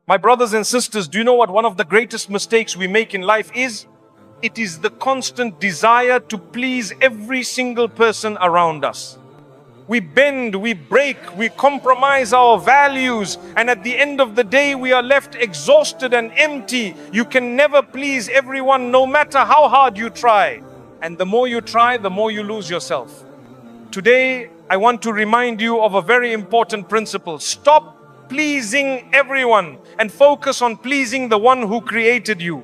My brothers and sisters, do you know what one of the greatest mistakes we make in life is? It is the constant desire to please every single person around us. We bend, we break, we compromise our values, and at the end of the day, we are left exhausted and empty. You can never please everyone, no matter how hard you try. And the more you try, the more you lose yourself. Today, I want to remind you of a very important principle. Stop pleasing everyone and focus on pleasing the one who created you.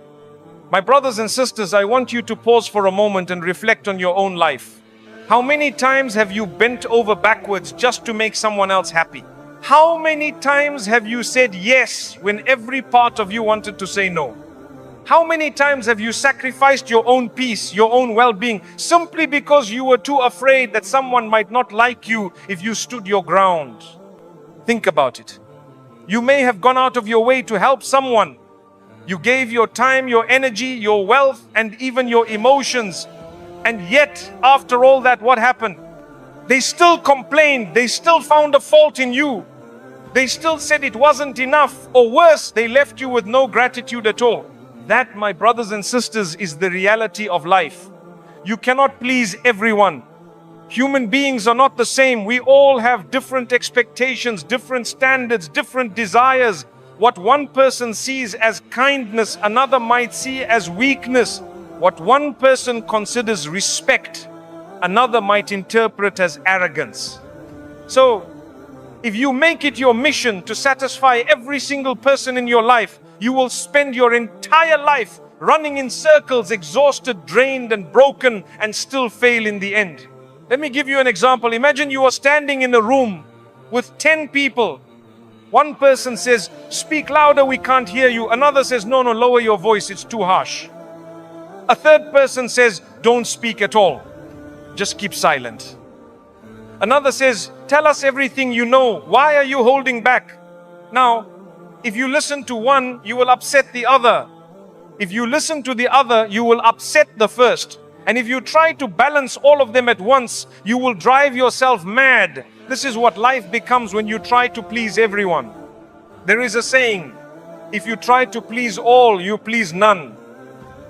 My brothers and sisters, I want you to pause for a moment and reflect on your own life. How many times have you bent over backwards just to make someone else happy? How many times have you said yes when every part of you wanted to say no? How many times have you sacrificed your own peace, your own well-being, simply because you were too afraid that someone might not like you if you stood your ground? Think about it. You may have gone out of your way to help someone. You gave your time, your energy, your wealth, and even your emotions. And yet, after all that, what happened? They still complained. They still found a fault in you. They still said it wasn't enough. Or worse, they left you with no gratitude at all. That, my brothers and sisters, is the reality of life. You cannot please everyone. Human beings are not the same. We all have different expectations, different standards, different desires. What one person sees as kindness, another might see as weakness. What one person considers respect, another might interpret as arrogance. So, if you make it your mission to satisfy every single person in your life, you will spend your entire life running in circles, exhausted, drained, and broken, and still fail in the end. Let me give you an example. Imagine you are standing in a room with 10 people. One person says, "Speak louder, we can't hear you." Another says, "No, lower your voice, it's too harsh." A third person says, "Don't speak at all, just keep silent." Another says, "Tell us everything you know. Why are you holding back?" Now, if you listen to one, you will upset the other. If you listen to the other, you will upset the first. And if you try to balance all of them at once, you will drive yourself mad. This is what life becomes when you try to please everyone. There is a saying, if you try to please all, you please none.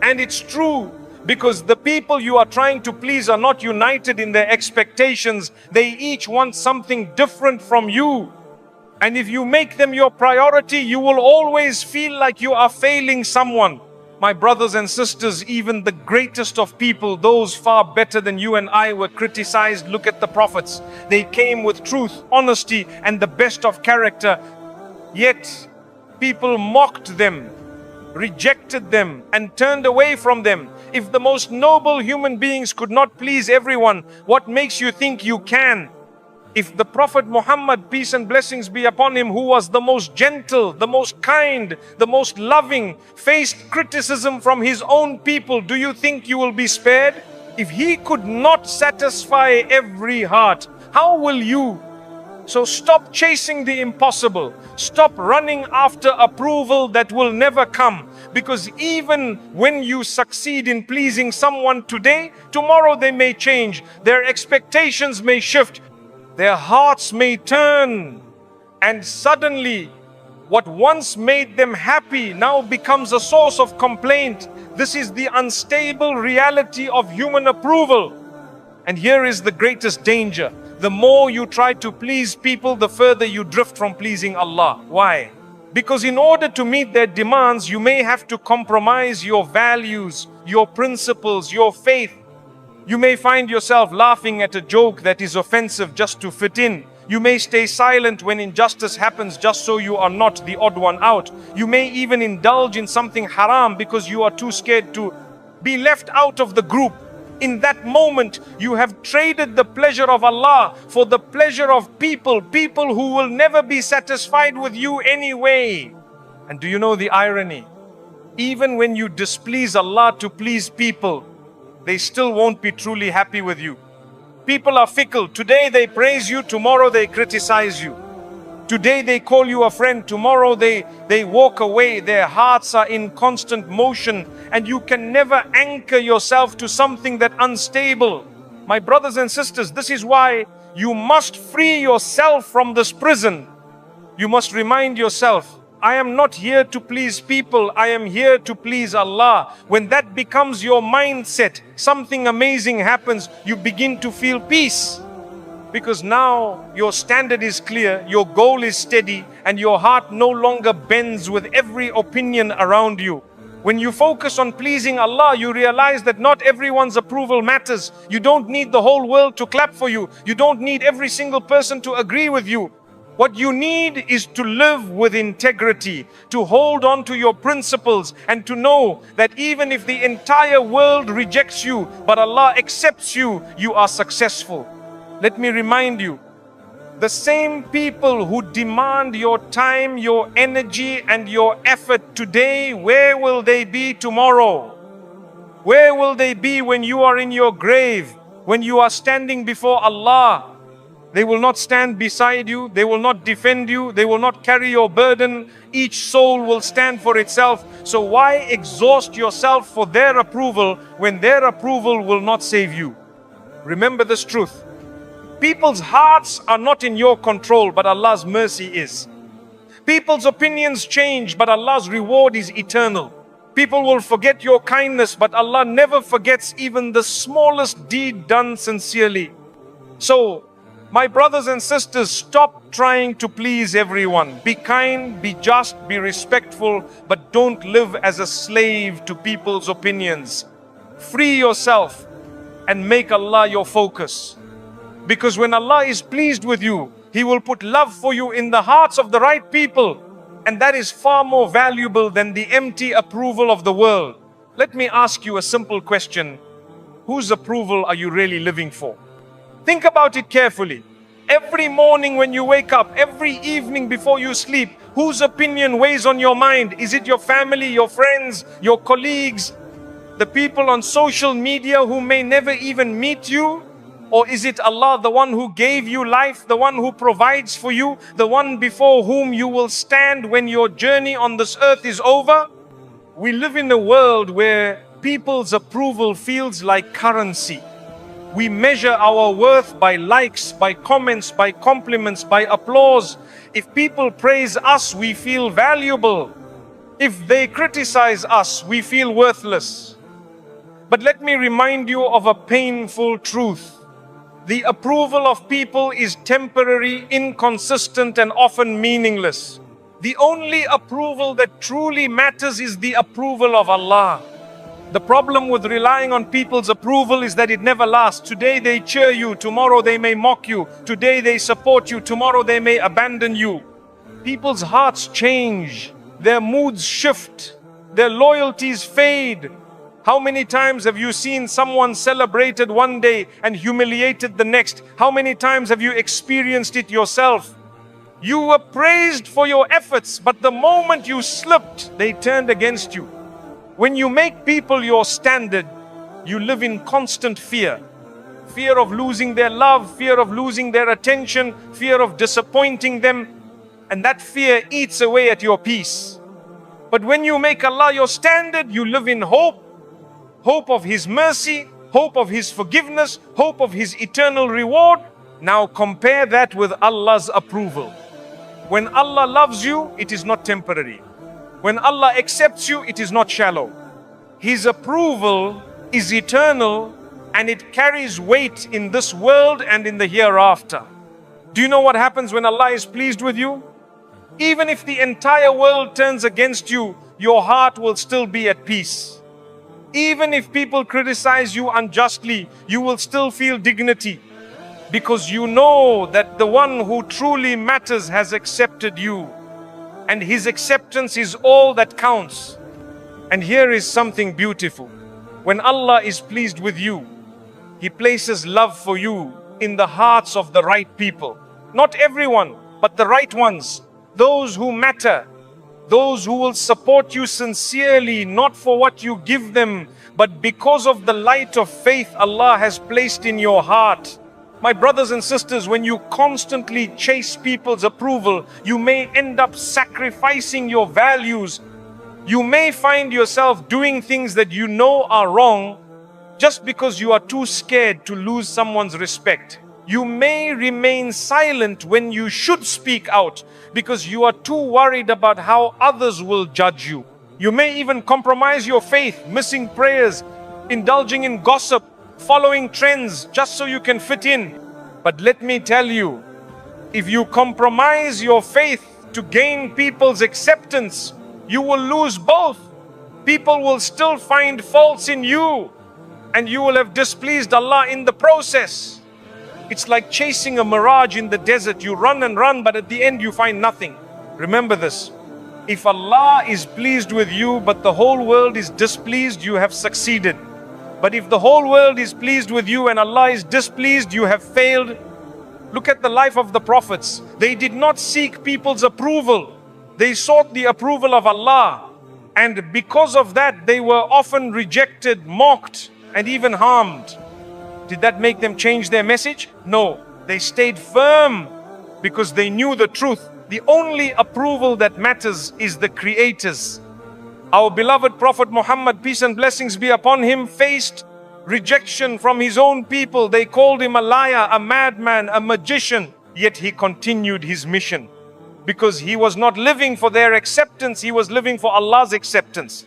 And it's true, because the people you are trying to please are not united in their expectations. They each want something different from you. And if you make them your priority, you will always feel like you are failing someone. My brothers and sisters, even the greatest of people, those far better than you and I, were criticized. Look at the prophets. They came with truth, honesty, and the best of character. Yet, people mocked them, rejected them, and turned away from them. If the most noble human beings could not please everyone, what makes you think you can? If the Prophet Muhammad, peace and blessings be upon him, who was the most gentle, the most kind, the most loving, faced criticism from his own people, do you think you will be spared? If he could not satisfy every heart, how will you? So stop chasing the impossible. Stop running after approval that will never come. Because even when you succeed in pleasing someone today, tomorrow they may change. Their expectations may shift. Their hearts may turn, and suddenly what once made them happy now becomes a source of complaint. This is the unstable reality of human approval. And here is the greatest danger. The more you try to please people, the further you drift from pleasing Allah. Why? Because in order to meet their demands, you may have to compromise your values, your principles, your faith. You may find yourself laughing at a joke that is offensive just to fit in. You may stay silent when injustice happens just so you are not the odd one out. You may even indulge in something haram because you are too scared to be left out of the group. In that moment, you have traded the pleasure of Allah for the pleasure of people who will never be satisfied with you anyway. And do you know the irony? Even when you displease Allah to please people, they still won't be truly happy with you. People are fickle. Today they praise you, tomorrow they criticize you. Today they call you a friend, tomorrow they walk away. Their hearts are in constant motion, and you can never anchor yourself to something that unstable. My brothers and sisters, this is why you must free yourself from this prison. You must remind yourself, I am not here to please people, I am here to please Allah. When that becomes your mindset, something amazing happens. You begin to feel peace. Because now your standard is clear, your goal is steady, and your heart no longer bends with every opinion around you. When you focus on pleasing Allah, you realize that not everyone's approval matters. You don't need the whole world to clap for you. You don't need every single person to agree with you. What you need is to live with integrity, to hold on to your principles, and to know that even if the entire world rejects you, but Allah accepts you, you are successful. Let me remind you, the same people who demand your time, your energy, and your effort today, where will they be tomorrow? Where will they be when you are in your grave, when you are standing before Allah? They will not stand beside you, they will not defend you, they will not carry your burden. Each soul will stand for itself. So why exhaust yourself for their approval when their approval will not save you? Remember this truth. People's hearts are not in your control, but Allah's mercy is. People's opinions change, but Allah's reward is eternal. People will forget your kindness, but Allah never forgets even the smallest deed done sincerely. So, my brothers and sisters, stop trying to please everyone. Be kind, be just, be respectful, but don't live as a slave to people's opinions. Free yourself and make Allah your focus. Because when Allah is pleased with you, He will put love for you in the hearts of the right people. And that is far more valuable than the empty approval of the world. Let me ask you a simple question. Whose approval are you really living for? Think about it carefully. Every morning when you wake up, every evening before you sleep, whose opinion weighs on your mind? Is it your family, your friends, your colleagues, the people on social media who may never even meet you? Or is it Allah, the one who gave you life, the one who provides for you, the one before whom you will stand when your journey on this earth is over? We live in a world where people's approval feels like currency. We measure our worth by likes, by comments, by compliments, by applause. If people praise us, we feel valuable. If they criticize us, we feel worthless. But let me remind you of a painful truth. The approval of people is temporary, inconsistent, and often meaningless. The only approval that truly matters is the approval of Allah. The problem with relying on people's approval is that it never lasts. Today they cheer you, tomorrow they may mock you. Today they support you, tomorrow they may abandon you. People's hearts change, their moods shift, their loyalties fade. How many times have you seen someone celebrated one day and humiliated the next? How many times have you experienced it yourself? You were praised for your efforts, but the moment you slipped, they turned against you. When you make people your standard, you live in constant fear. Fear of losing their love, fear of losing their attention, fear of disappointing them. And that fear eats away at your peace. But when you make Allah your standard, you live in hope. Hope of His mercy, hope of His forgiveness, hope of His eternal reward. Now compare that with Allah's approval. When Allah loves you, it is not temporary. When Allah accepts you, it is not shallow. His approval is eternal and it carries weight in this world and in the hereafter. Do you know what happens when Allah is pleased with you? Even if the entire world turns against you, your heart will still be at peace. Even if people criticize you unjustly, you will still feel dignity. Because you know that the one who truly matters has accepted you. And His acceptance is all that counts. And here is something beautiful. When Allah is pleased with you, He places love for you in the hearts of the right people. Not everyone, but the right ones. Those who matter. Those who will support you sincerely, not for what you give them, but because of the light of faith Allah has placed in your heart. My brothers and sisters, when you constantly chase people's approval, you may end up sacrificing your values. You may find yourself doing things that you know are wrong just because you are too scared to lose someone's respect. You may remain silent when you should speak out because you are too worried about how others will judge you. You may even compromise your faith, missing prayers, indulging in gossip, following trends just so you can fit in. But let me tell you, if you compromise your faith to gain people's acceptance, you will lose both. People will still find faults in you, and you will have displeased Allah in the process. It's like chasing a mirage in the desert. You run and run, but at the end you find nothing. Remember this. If Allah is pleased with you, but the whole world is displeased, you have succeeded. But if the whole world is pleased with you and Allah is displeased, you have failed. Look at the life of the prophets. They did not seek people's approval. They sought the approval of Allah. And because of that, they were often rejected, mocked, and even harmed. Did that make them change their message? No. They stayed firm because they knew the truth. The only approval that matters is the Creator's. Our beloved Prophet Muhammad, peace and blessings be upon him, faced rejection from his own people. They called him a liar, a madman, a magician. Yet he continued his mission because he was not living for their acceptance, he was living for Allah's acceptance.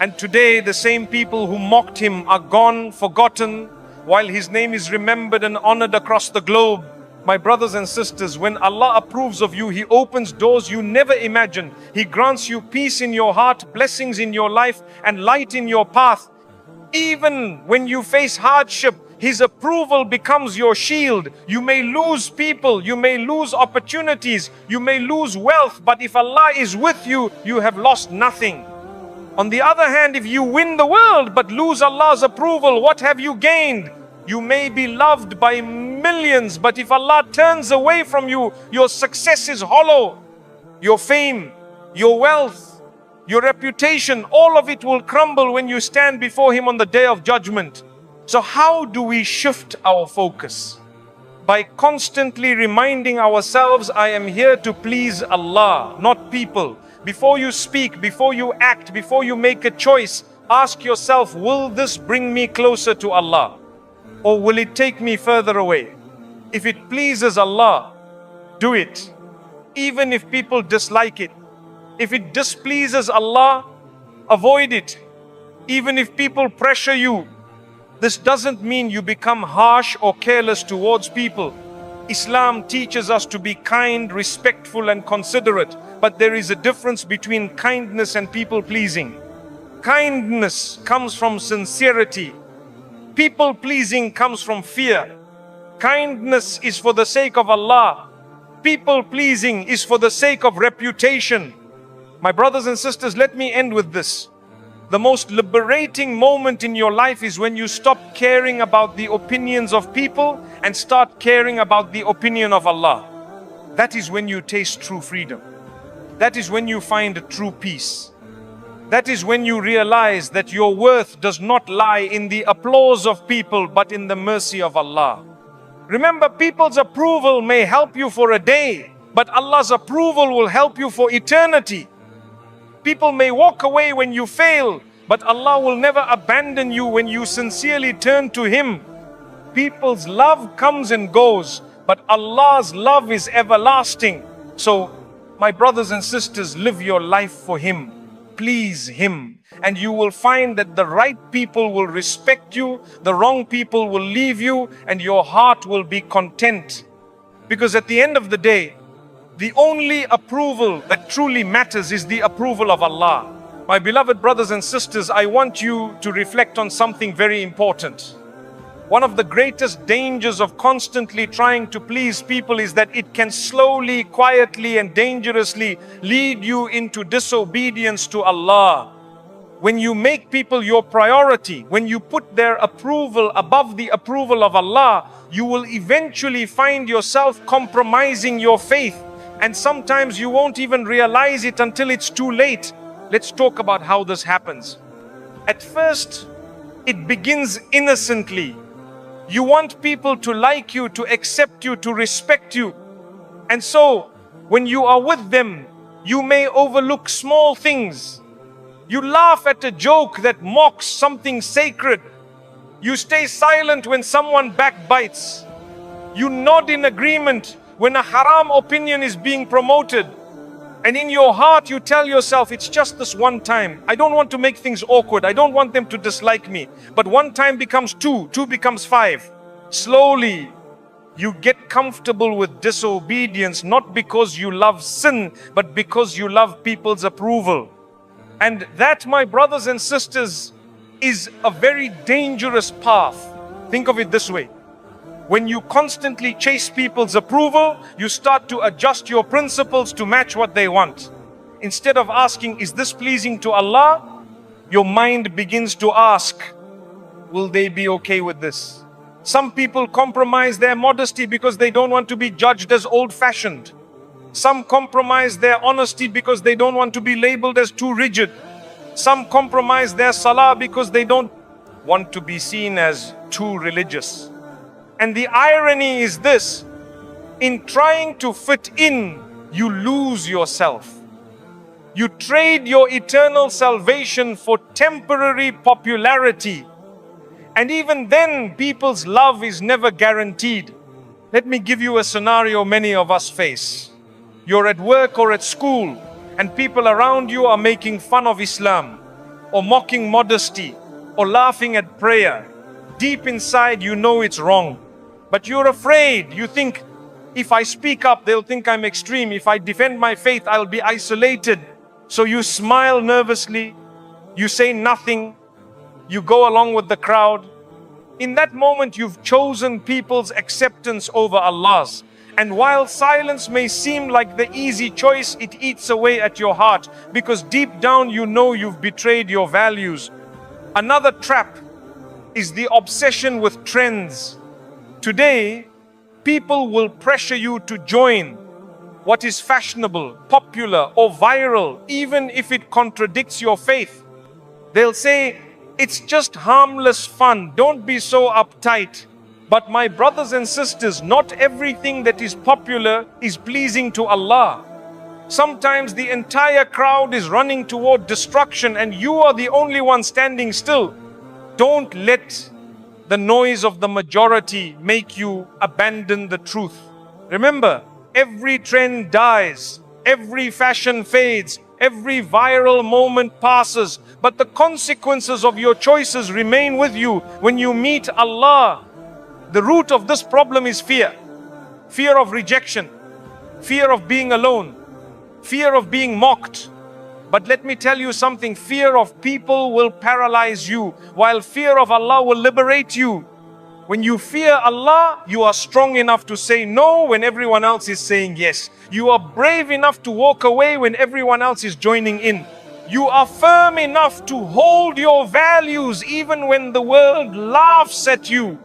And today the same people who mocked him are gone, forgotten, while his name is remembered and honored across the globe. My brothers and sisters, when Allah approves of you, He opens doors you never imagined. He grants you peace in your heart, blessings in your life, and light in your path. Even when you face hardship, His approval becomes your shield. You may lose people, you may lose opportunities, you may lose wealth, but if Allah is with you, you have lost nothing. On the other hand, if you win the world but lose Allah's approval, what have you gained? You may be loved by millions, but if Allah turns away from you, your success is hollow. Your fame, your wealth, your reputation, all of it will crumble when you stand before Him on the day of judgment. So how do we shift our focus? By constantly reminding ourselves, I am here to please Allah, not people. Before you speak, before you act, before you make a choice, ask yourself, will this bring me closer to Allah? Or will it take me further away? If it pleases Allah, do it, even if people dislike it. If it displeases Allah, avoid it, even if people pressure you. This doesn't mean you become harsh or careless towards people. Islam teaches us to be kind, respectful, and considerate. But there is a difference between kindness and people pleasing. Kindness comes from sincerity. People pleasing comes from fear. Kindness is for the sake of Allah. People pleasing is for the sake of reputation. My brothers and sisters, let me end with this. The most liberating moment in your life is when you stop caring about the opinions of people and start caring about the opinion of Allah. That is when you taste true freedom. That is when you find true peace. That is when you realize that your worth does not lie in the applause of people, but in the mercy of Allah. Remember, people's approval may help you for a day, but Allah's approval will help you for eternity. People may walk away when you fail, but Allah will never abandon you when you sincerely turn to Him. People's love comes and goes, but Allah's love is everlasting. So, my brothers and sisters, live your life for Him. Please Him, and you will find that the right people will respect you, the wrong people will leave you, and your heart will be content. Because at the end of the day, the only approval that truly matters is the approval of Allah. My beloved brothers and sisters, I want you to reflect on something very important. One of the greatest dangers of constantly trying to please people is that it can slowly, quietly, and dangerously lead you into disobedience to Allah. When you make people your priority, when you put their approval above the approval of Allah, you will eventually find yourself compromising your faith. And sometimes you won't even realize it until it's too late. Let's talk about how this happens. At first, it begins innocently. You want people to like you, to accept you, to respect you. And so, when you are with them, you may overlook small things. You laugh at a joke that mocks something sacred. You stay silent when someone backbites. You nod in agreement when a haram opinion is being promoted. And in your heart you tell yourself, it's just this one time. I don't want to make things awkward. I don't want them to dislike me. But one time becomes two, two becomes five. Slowly, you get comfortable with disobedience, not because you love sin, but because you love people's approval. And that, my brothers and sisters, is a very dangerous path. Think of it this way. When you constantly chase people's approval, you start to adjust your principles to match what they want. Instead of asking, is this pleasing to Allah? Your mind begins to ask, will they be okay with this? Some people compromise their modesty because they don't want to be judged as old-fashioned. Some compromise their honesty because they don't want to be labeled as too rigid. Some compromise their salah because they don't want to be seen as too religious. And the irony is this: in trying to fit in, you lose yourself. You trade your eternal salvation for temporary popularity. And even then, people's love is never guaranteed. Let me give you a scenario many of us face. You're at work or at school, and people around you are making fun of Islam, or mocking modesty, or laughing at prayer. Deep inside, you know it's wrong. But you're afraid. You think, if I speak up, they'll think I'm extreme. If I defend my faith, I'll be isolated. So you smile nervously. You say nothing. You go along with the crowd. In that moment, you've chosen people's acceptance over Allah's. And while silence may seem like the easy choice, it eats away at your heart, because deep down you know you've betrayed your values. Another trap is the obsession with trends. Today, people will pressure you to join what is fashionable, popular, or viral, even if it contradicts your faith. They'll say, it's just harmless fun, don't be so uptight. But my brothers and sisters, not everything that is popular is pleasing to Allah. Sometimes the entire crowd is running toward destruction and you are the only one standing still. Don't let the noise of the majority make you abandon the truth. Remember, every trend dies, every fashion fades, every viral moment passes, but the consequences of your choices remain with you when you meet Allah. The root of this problem is fear. Fear of rejection, fear of being alone, fear of being mocked. But let me tell you something, fear of people will paralyze you, while fear of Allah will liberate you. When you fear Allah, you are strong enough to say no when everyone else is saying yes. You are brave enough to walk away when everyone else is joining in. You are firm enough to hold your values even when the world laughs at you.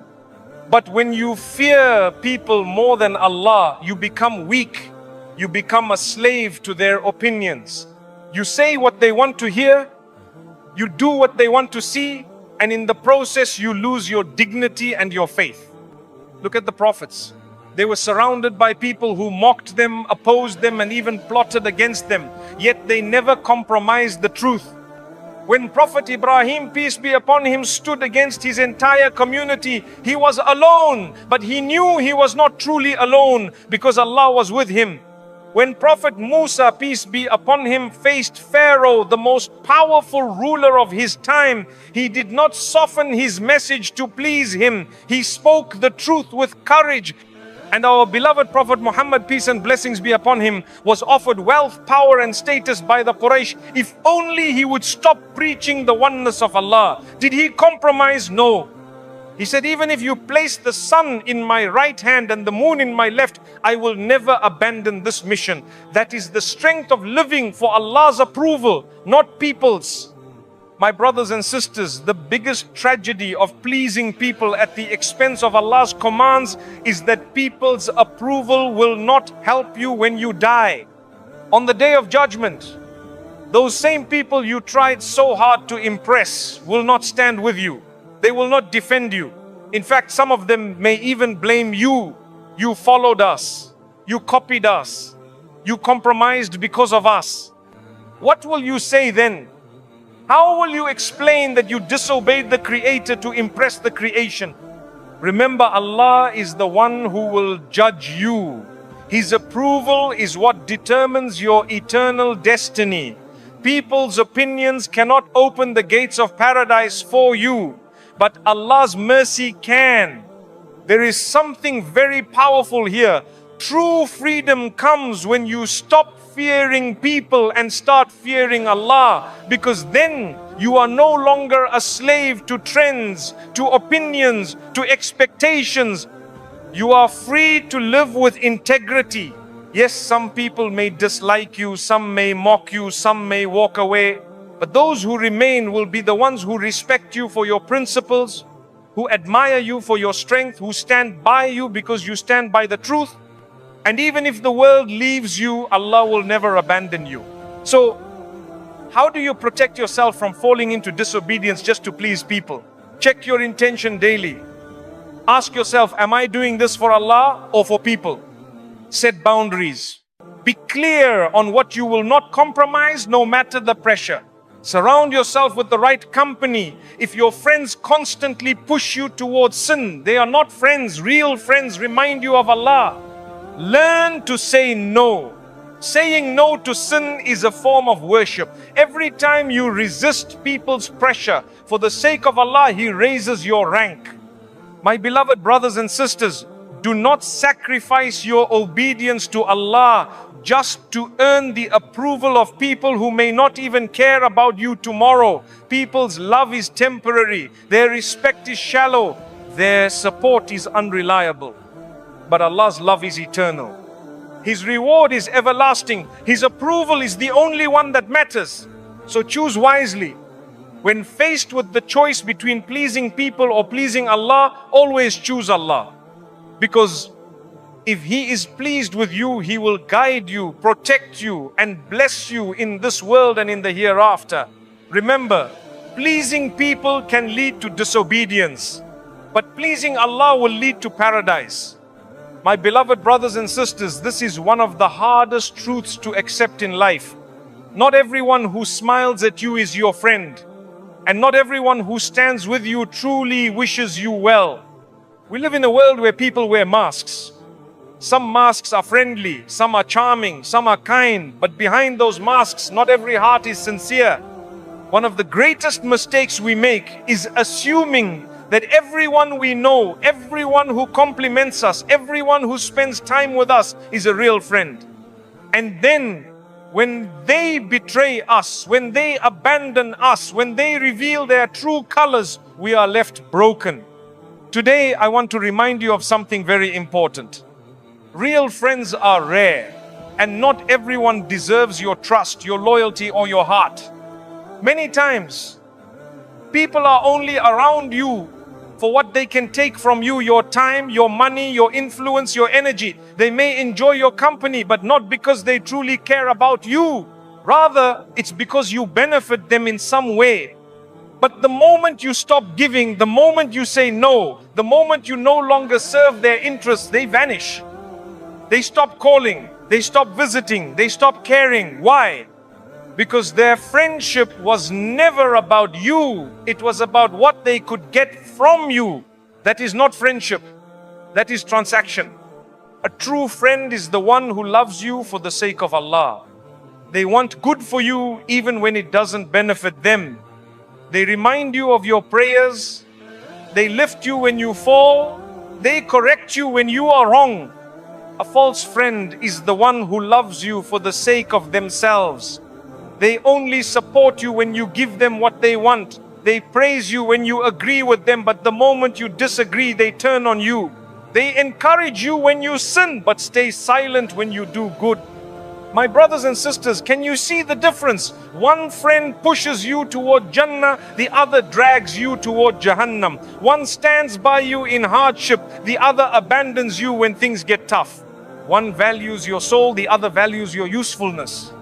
But when you fear people more than Allah, you become weak. You become a slave to their opinions. You say what they want to hear, you do what they want to see, and in the process you lose your dignity and your faith. Look at the prophets. They were surrounded by people who mocked them, opposed them, and even plotted against them. Yet they never compromised the truth. When Prophet Ibrahim, peace be upon him, stood against his entire community, he was alone, but he knew he was not truly alone because Allah was with him. When Prophet Musa, peace be upon him, faced Pharaoh, the most powerful ruler of his time, he did not soften his message to please him. He spoke the truth with courage. And our beloved Prophet Muhammad, peace and blessings be upon him, was offered wealth, power and status by the Quraysh. If only he would stop preaching the oneness of Allah. Did he compromise? No. He said, even if you place the sun in my right hand and the moon in my left, I will never abandon this mission. That is the strength of living for Allah's approval, not people's. My brothers and sisters, the biggest tragedy of pleasing people at the expense of Allah's commands is that people's approval will not help you when you die. On the day of judgment, those same people you tried so hard to impress will not stand with you. They will not defend you. In fact, some of them may even blame you. You followed us. You copied us. You compromised because of us. What will you say then? How will you explain that you disobeyed the Creator to impress the creation? Remember, Allah is the one who will judge you. His approval is what determines your eternal destiny. People's opinions cannot open the gates of paradise for you, but Allah's mercy can. There is something very powerful here. True freedom comes when you stop fearing people and start fearing Allah, because then you are no longer a slave to trends, to opinions, to expectations. You are free to live with integrity. Yes, some people may dislike you, some may mock you, some may walk away, but those who remain will be the ones who respect you for your principles, who admire you for your strength, who stand by you because you stand by the truth. And even if the world leaves you, Allah will never abandon you. So, how do you protect yourself from falling into disobedience just to please people? Check your intention daily. Ask yourself, am I doing this for Allah or for people? Set boundaries. Be clear on what you will not compromise no matter the pressure. Surround yourself with the right company. If your friends constantly push you towards sin, they are not friends. Real friends remind you of Allah. Learn to say no. Saying no to sin is a form of worship. Every time you resist people's pressure, for the sake of Allah, He raises your rank. My beloved brothers and sisters, do not sacrifice your obedience to Allah just to earn the approval of people who may not even care about you tomorrow. People's love is temporary. Their respect is shallow. Their support is unreliable. But Allah's love is eternal. His reward is everlasting. His approval is the only one that matters. So choose wisely. When faced with the choice between pleasing people or pleasing Allah, always choose Allah. Because if He is pleased with you, He will guide you, protect you, and bless you in this world and in the hereafter. Remember, pleasing people can lead to disobedience, but pleasing Allah will lead to paradise. My beloved brothers and sisters, this is one of the hardest truths to accept in life. Not everyone who smiles at you is your friend, and not everyone who stands with you truly wishes you well. We live in a world where people wear masks. Some masks are friendly, some are charming, some are kind, but behind those masks, not every heart is sincere. One of the greatest mistakes we make is assuming that everyone we know, everyone who compliments us, everyone who spends time with us is a real friend. And then, when they betray us, when they abandon us, when they reveal their true colors, we are left broken. Today, I want to remind you of something very important. Real friends are rare, and not everyone deserves your trust, your loyalty, or your heart. Many times, people are only around you for what they can take from you, your time, your money, your influence, your energy. They may enjoy your company, but not because they truly care about you. Rather, it's because you benefit them in some way. But the moment you stop giving, the moment you say no, the moment you no longer serve their interests, they vanish. They stop calling, they stop visiting, they stop caring. Why? Because their friendship was never about you. It was about what they could get from you. That is not friendship. That is transaction. A true friend is the one who loves you for the sake of Allah. They want good for you even when it doesn't benefit them. They remind you of your prayers. They lift you when you fall. They correct you when you are wrong. A false friend is the one who loves you for the sake of themselves. They only support you when you give them what they want. They praise you when you agree with them, but the moment you disagree, they turn on you. They encourage you when you sin, but stay silent when you do good. My brothers and sisters, can you see the difference? One friend pushes you toward Jannah, the other drags you toward Jahannam. One stands by you in hardship, the other abandons you when things get tough. One values your soul, the other values your usefulness.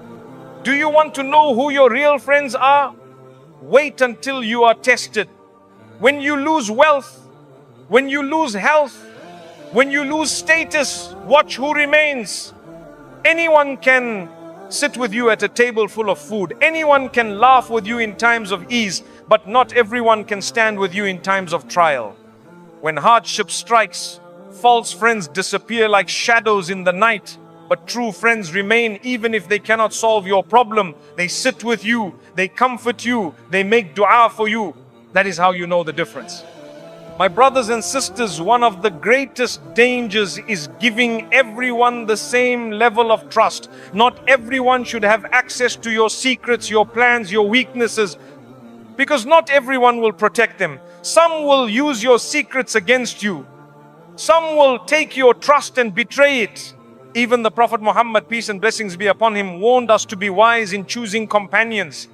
Do you want to know who your real friends are? Wait until you are tested. When you lose wealth, when you lose health, when you lose status, watch who remains. Anyone can sit with you at a table full of food. Anyone can laugh with you in times of ease, but not everyone can stand with you in times of trial. When hardship strikes, false friends disappear like shadows in the night. But true friends remain even if they cannot solve your problem. They sit with you, they comfort you, they make dua for you. That is how you know the difference. My brothers and sisters, one of the greatest dangers is giving everyone the same level of trust. Not everyone should have access to your secrets, your plans, your weaknesses, because not everyone will protect them. Some will use your secrets against you. Some will take your trust and betray it. Even the Prophet Muhammad, peace and blessings be upon him, warned us to be wise in choosing companions.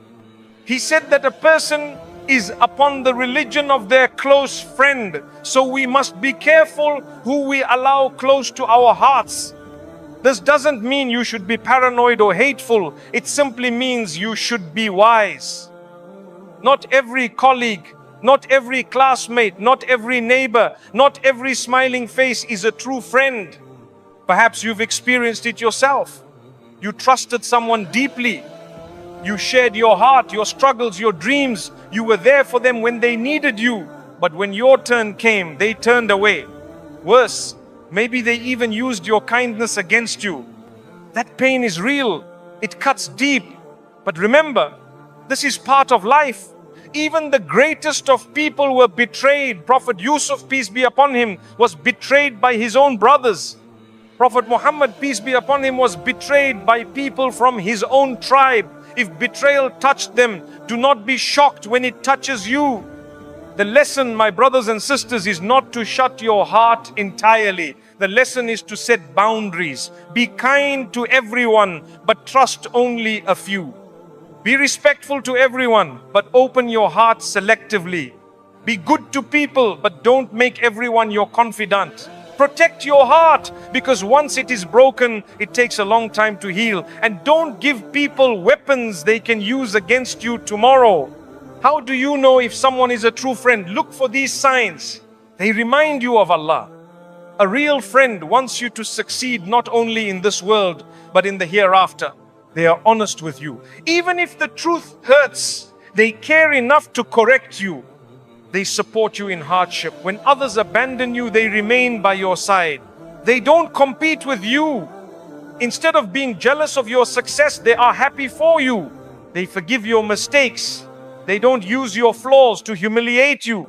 He said that a person is upon the religion of their close friend. So we must be careful who we allow close to our hearts. This doesn't mean you should be paranoid or hateful. It simply means you should be wise. Not every colleague, not every classmate, not every neighbor, not every smiling face is a true friend. Perhaps you've experienced it yourself. You trusted someone deeply. You shared your heart, your struggles, your dreams. You were there for them when they needed you. But when your turn came, they turned away. Worse, maybe they even used your kindness against you. That pain is real. It cuts deep. But remember, this is part of life. Even the greatest of people were betrayed. Prophet Yusuf, peace be upon him, was betrayed by his own brothers. Prophet Muhammad, peace be upon him, was betrayed by people from his own tribe. If betrayal touched them, do not be shocked when it touches you. The lesson, my brothers and sisters, is not to shut your heart entirely. The lesson is to set boundaries. Be kind to everyone, but trust only a few. Be respectful to everyone, but open your heart selectively. Be good to people, but don't make everyone your confidant. Protect your heart, because once it is broken, it takes a long time to heal. And don't give people weapons they can use against you tomorrow. How do you know if someone is a true friend? Look for these signs. They remind you of Allah. A real friend wants you to succeed not only in this world, but in the hereafter. They are honest with you. Even if the truth hurts, they care enough to correct you. They support you in hardship. When others abandon you, they remain by your side. They don't compete with you. Instead of being jealous of your success, they are happy for you. They forgive your mistakes. They don't use your flaws to humiliate you.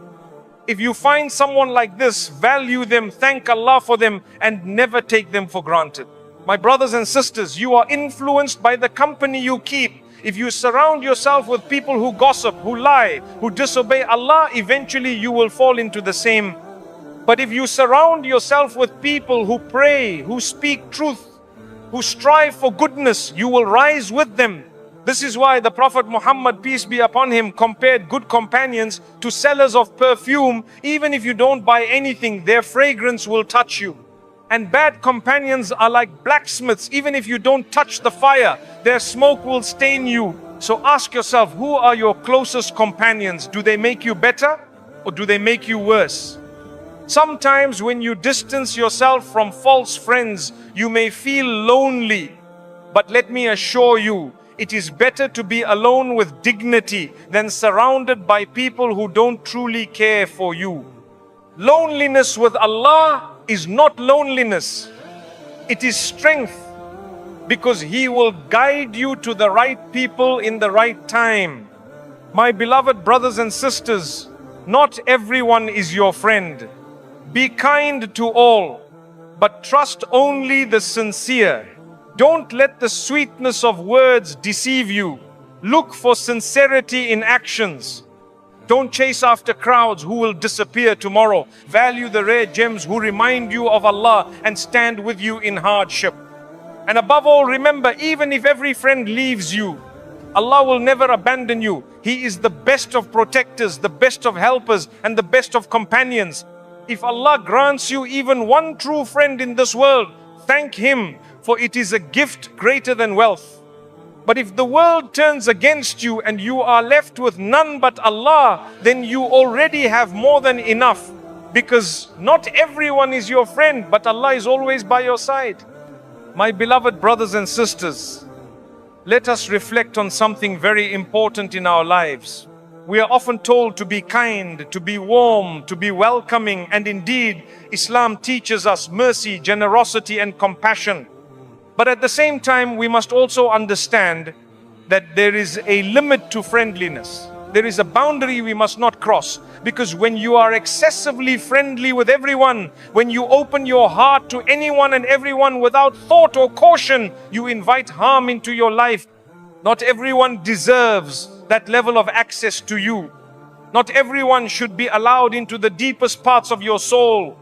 If you find someone like this, value them, thank Allah for them, and never take them for granted. My brothers and sisters, you are influenced by the company you keep. If you surround yourself with people who gossip, who lie, who disobey Allah, eventually you will fall into the same. But if you surround yourself with people who pray, who speak truth, who strive for goodness, you will rise with them. This is why the Prophet Muhammad, peace be upon him, compared good companions to sellers of perfume. Even if you don't buy anything, their fragrance will touch you. And bad companions are like blacksmiths. Even if you don't touch the fire, their smoke will stain you. So ask yourself, who are your closest companions? Do they make you better or do they make you worse? Sometimes when you distance yourself from false friends, you may feel lonely. But let me assure you, it is better to be alone with dignity than surrounded by people who don't truly care for you. Loneliness with Allah is not loneliness. It is strength, because He will guide you to the right people in the right time. My beloved brothers and sisters, not everyone is your friend. Be kind to all, but trust only the sincere. Don't let the sweetness of words deceive you. Look for sincerity in actions. Don't chase after crowds who will disappear tomorrow. Value the rare gems who remind you of Allah and stand with you in hardship. And above all, remember, even if every friend leaves you, Allah will never abandon you. He is the best of protectors, the best of helpers, and the best of companions. If Allah grants you even one true friend in this world, thank Him, for it is a gift greater than wealth. But if the world turns against you and you are left with none but Allah, then you already have more than enough. Because not everyone is your friend, but Allah is always by your side. My beloved brothers and sisters, let us reflect on something very important in our lives. We are often told to be kind, to be warm, to be welcoming, and indeed, Islam teaches us mercy, generosity, and compassion. But at the same time, we must also understand that there is a limit to friendliness. There is a boundary we must not cross, because when you are excessively friendly with everyone, when you open your heart to anyone and everyone without thought or caution, you invite harm into your life. Not everyone deserves that level of access to you. Not everyone should be allowed into the deepest parts of your soul.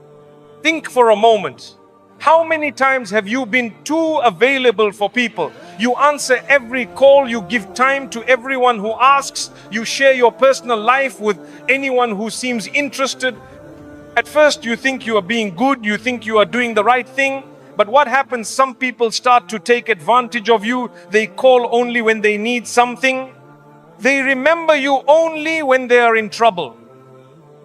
Think for a moment. How many times have you been too available for people? You answer every call, you give time to everyone who asks, you share your personal life with anyone who seems interested. At first you think you are being good, you think you are doing the right thing, but what happens? Some people start to take advantage of you. They call only when they need something. They remember you only when they are in trouble.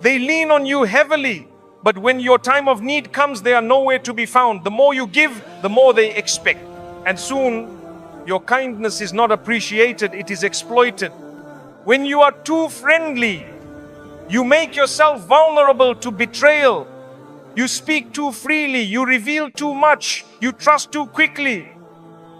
They lean on you heavily. But when your time of need comes, they are nowhere to be found. The more you give, the more they expect. And soon, your kindness is not appreciated, it is exploited. When you are too friendly, you make yourself vulnerable to betrayal. You speak too freely, you reveal too much, you trust too quickly.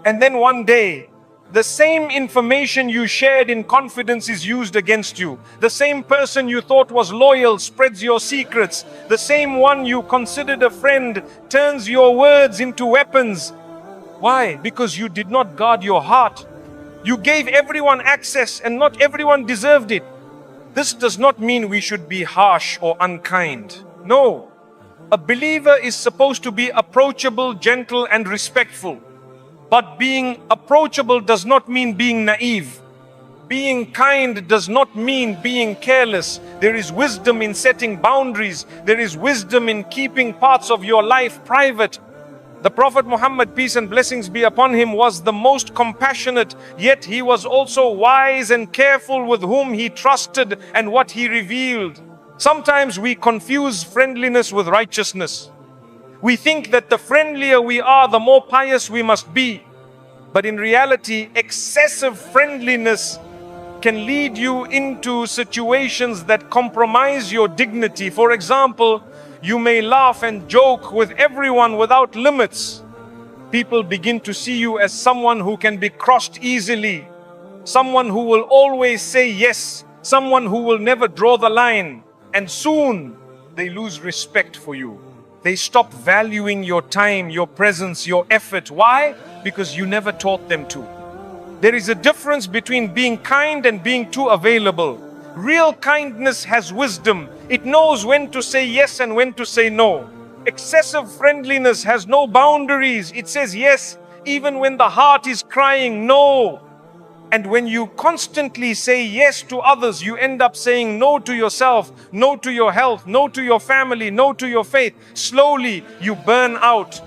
And then one day, the same information you shared in confidence is used against you. The same person you thought was loyal spreads your secrets. The same one you considered a friend turns your words into weapons. Why? Because you did not guard your heart. You gave everyone access and not everyone deserved it. This does not mean we should be harsh or unkind. No. A believer is supposed to be approachable, gentle, and respectful. But being approachable does not mean being naive. Being kind does not mean being careless. There is wisdom in setting boundaries. There is wisdom in keeping parts of your life private. The Prophet Muhammad, peace and blessings be upon him, was the most compassionate, yet he was also wise and careful with whom he trusted and what he revealed. Sometimes we confuse friendliness with righteousness. We think that the friendlier we are, the more pious we must be. But in reality, excessive friendliness can lead you into situations that compromise your dignity. For example, you may laugh and joke with everyone without limits. People begin to see you as someone who can be crossed easily, someone who will always say yes, someone who will never draw the line. And soon, they lose respect for you. They stop valuing your time, your presence, your effort. Why? Because you never taught them to. There is a difference between being kind and being too available. Real kindness has wisdom. It knows when to say yes and when to say no. Excessive friendliness has no boundaries. It says yes, even when the heart is crying no. And when you constantly say yes to others, you end up saying no to yourself, no to your health, no to your family, no to your faith. Slowly, you burn out.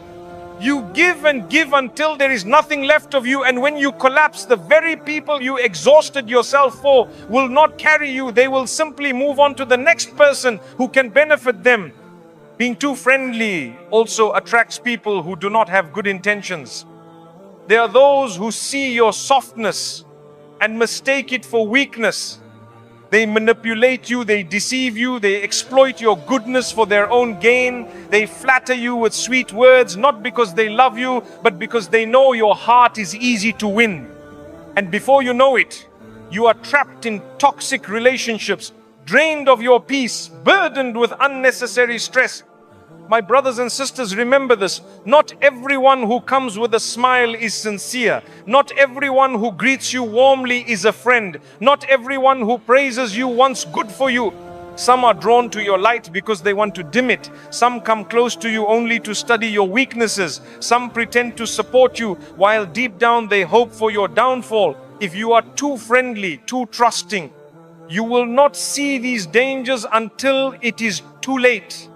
You give and give until there is nothing left of you. And when you collapse, the very people you exhausted yourself for will not carry you. They will simply move on to the next person who can benefit them. Being too friendly also attracts people who do not have good intentions. There are those who see your softness and mistake it for weakness. They manipulate you, they deceive you, they exploit your goodness for their own gain. They flatter you with sweet words, not because they love you, but because they know your heart is easy to win. And before you know it, you are trapped in toxic relationships, drained of your peace, burdened with unnecessary stress. My brothers and sisters, remember this. Not everyone who comes with a smile is sincere. Not everyone who greets you warmly is a friend. Not everyone who praises you wants good for you. Some are drawn to your light because they want to dim it. Some come close to you only to study your weaknesses. Some pretend to support you while deep down they hope for your downfall. If you are too friendly, too trusting, you will not see these dangers until it is too late.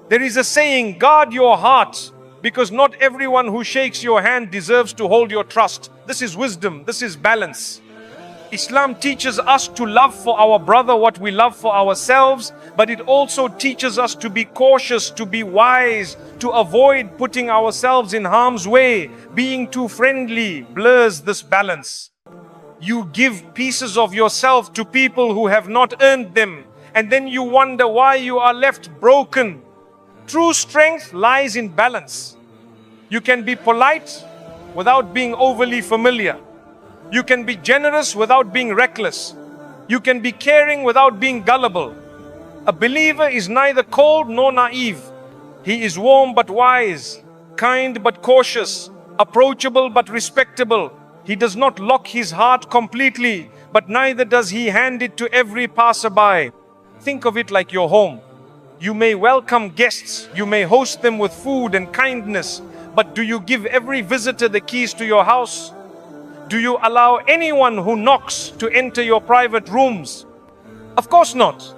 There is a saying, guard your heart, because not everyone who shakes your hand deserves to hold your trust. This is wisdom, this is balance. Islam teaches us to love for our brother what we love for ourselves, but it also teaches us to be cautious, to be wise, to avoid putting ourselves in harm's way. Being too friendly blurs this balance. You give pieces of yourself to people who have not earned them, and then you wonder why you are left broken. True strength lies in balance. You can be polite without being overly familiar. You can be generous without being reckless. You can be caring without being gullible. A believer is neither cold nor naive. He is warm but wise, kind but cautious, approachable but respectable. He does not lock his heart completely, but neither does he hand it to every passerby. Think of it like your home. You may welcome guests, you may host them with food and kindness, but do you give every visitor the keys to your house? Do you allow anyone who knocks to enter your private rooms? Of course not.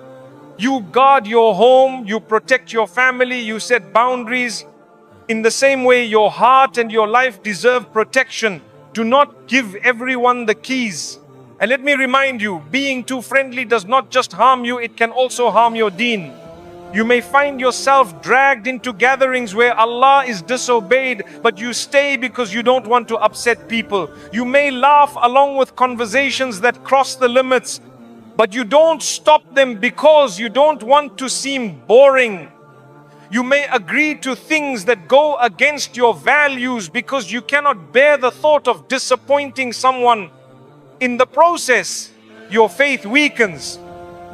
You guard your home, you protect your family, you set boundaries. In the same way, your heart and your life deserve protection. Do not give everyone the keys. And let me remind you, being too friendly does not just harm you, it can also harm your deen. You may find yourself dragged into gatherings where Allah is disobeyed, but you stay because you don't want to upset people. You may laugh along with conversations that cross the limits, but you don't stop them because you don't want to seem boring. You may agree to things that go against your values because you cannot bear the thought of disappointing someone. In the process, your faith weakens.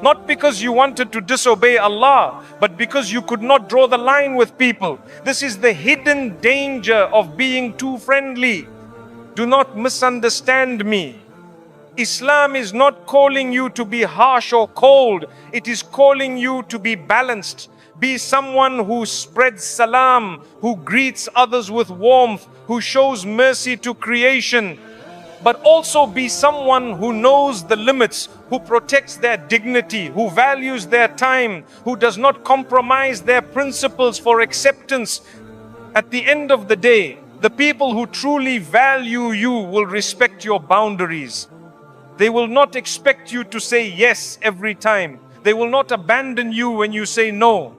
Not because you wanted to disobey Allah, but because you could not draw the line with people. This is the hidden danger of being too friendly. Do not misunderstand me. Islam is not calling you to be harsh or cold. It is calling you to be balanced. Be someone who spreads salam, who greets others with warmth, who shows mercy to creation. But also be someone who knows the limits, who protects their dignity, who values their time, who does not compromise their principles for acceptance. At the end of the day, the people who truly value you will respect your boundaries. They will not expect you to say yes every time. They will not abandon you when you say no.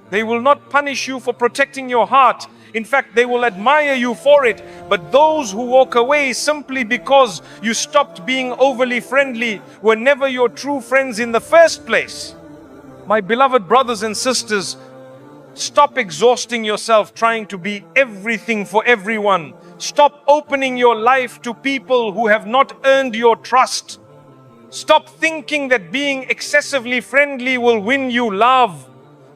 They will not punish you for protecting your heart. In fact, they will admire you for it. But those who walk away simply because you stopped being overly friendly were never your true friends in the first place. My beloved brothers and sisters, stop exhausting yourself trying to be everything for everyone. Stop opening your life to people who have not earned your trust. Stop thinking that being excessively friendly will win you love.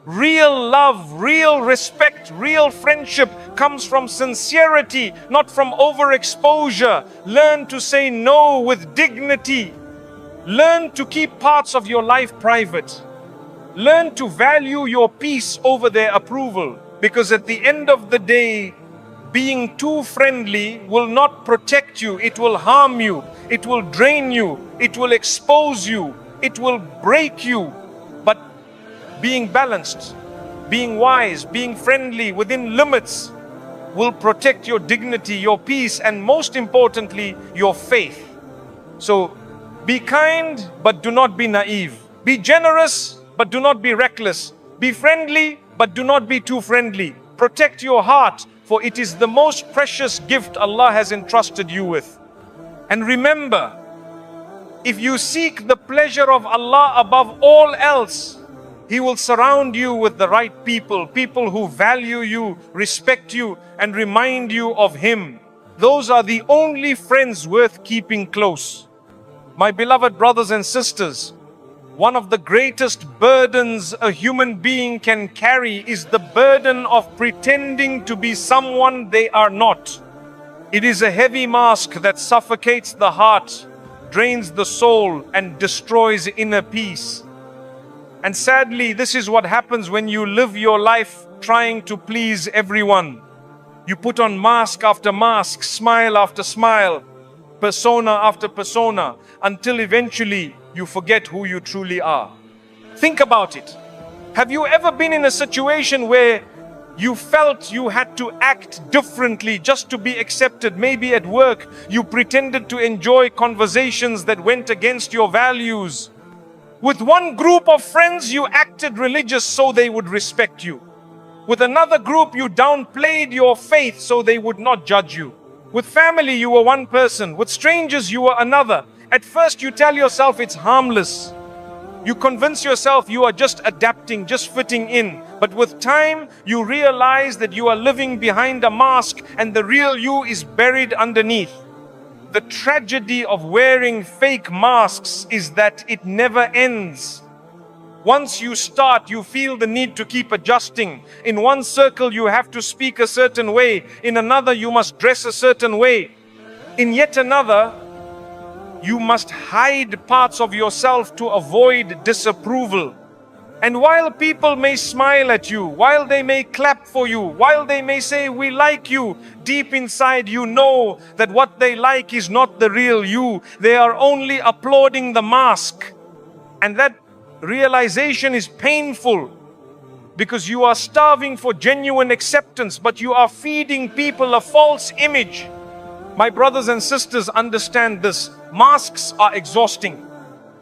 Real respect, real friendship comes from sincerity, not from overexposure. Learn to say no with dignity. Learn to keep parts of your life private. Learn to value your peace over their approval. Because at the end of the day, being too friendly will not protect you. It will harm you. It will drain you. It will expose you. It will break you. But being balanced, being wise, being friendly within limits will protect your dignity, your peace, and most importantly, your faith. So be kind, but do not be naive. Be generous, but do not be reckless. Be friendly, but do not be too friendly. Protect your heart, for it is the most precious gift Allah has entrusted you with. And remember, if you seek the pleasure of Allah above all else, He will surround you with the right people, people who value you, respect you, and remind you of Him. Those are the only friends worth keeping close. My beloved brothers and sisters, one of the greatest burdens a human being can carry is the burden of pretending to be someone they are not. It is a heavy mask that suffocates the heart, drains the soul, and destroys inner peace. And sadly, this is what happens when you live your life trying to please everyone. You put on mask after mask, smile after smile, persona after persona, until eventually you forget who you truly are. Think about it. Have you ever been in a situation where you felt you had to act differently just to be accepted? Maybe at work, you pretended to enjoy conversations that went against your values. With one group of friends, you acted religious so they would respect you. With another group, you downplayed your faith so they would not judge you. With family, you were one person. With strangers, you were another. At first you tell yourself it's harmless. You convince yourself you are just adapting, just fitting in. But with time, you realize that you are living behind a mask and the real you is buried underneath. The tragedy of wearing fake masks is that it never ends. Once you start, you feel the need to keep adjusting. In one circle, you have to speak a certain way. In another, you must dress a certain way. In yet another, you must hide parts of yourself to avoid disapproval. And while people may smile at you, while they may clap for you, while they may say, "We like you," deep inside you know that what they like is not the real you. They are only applauding the mask. And that realization is painful because you are starving for genuine acceptance, but you are feeding people a false image. My brothers and sisters, understand this. Masks are exhausting.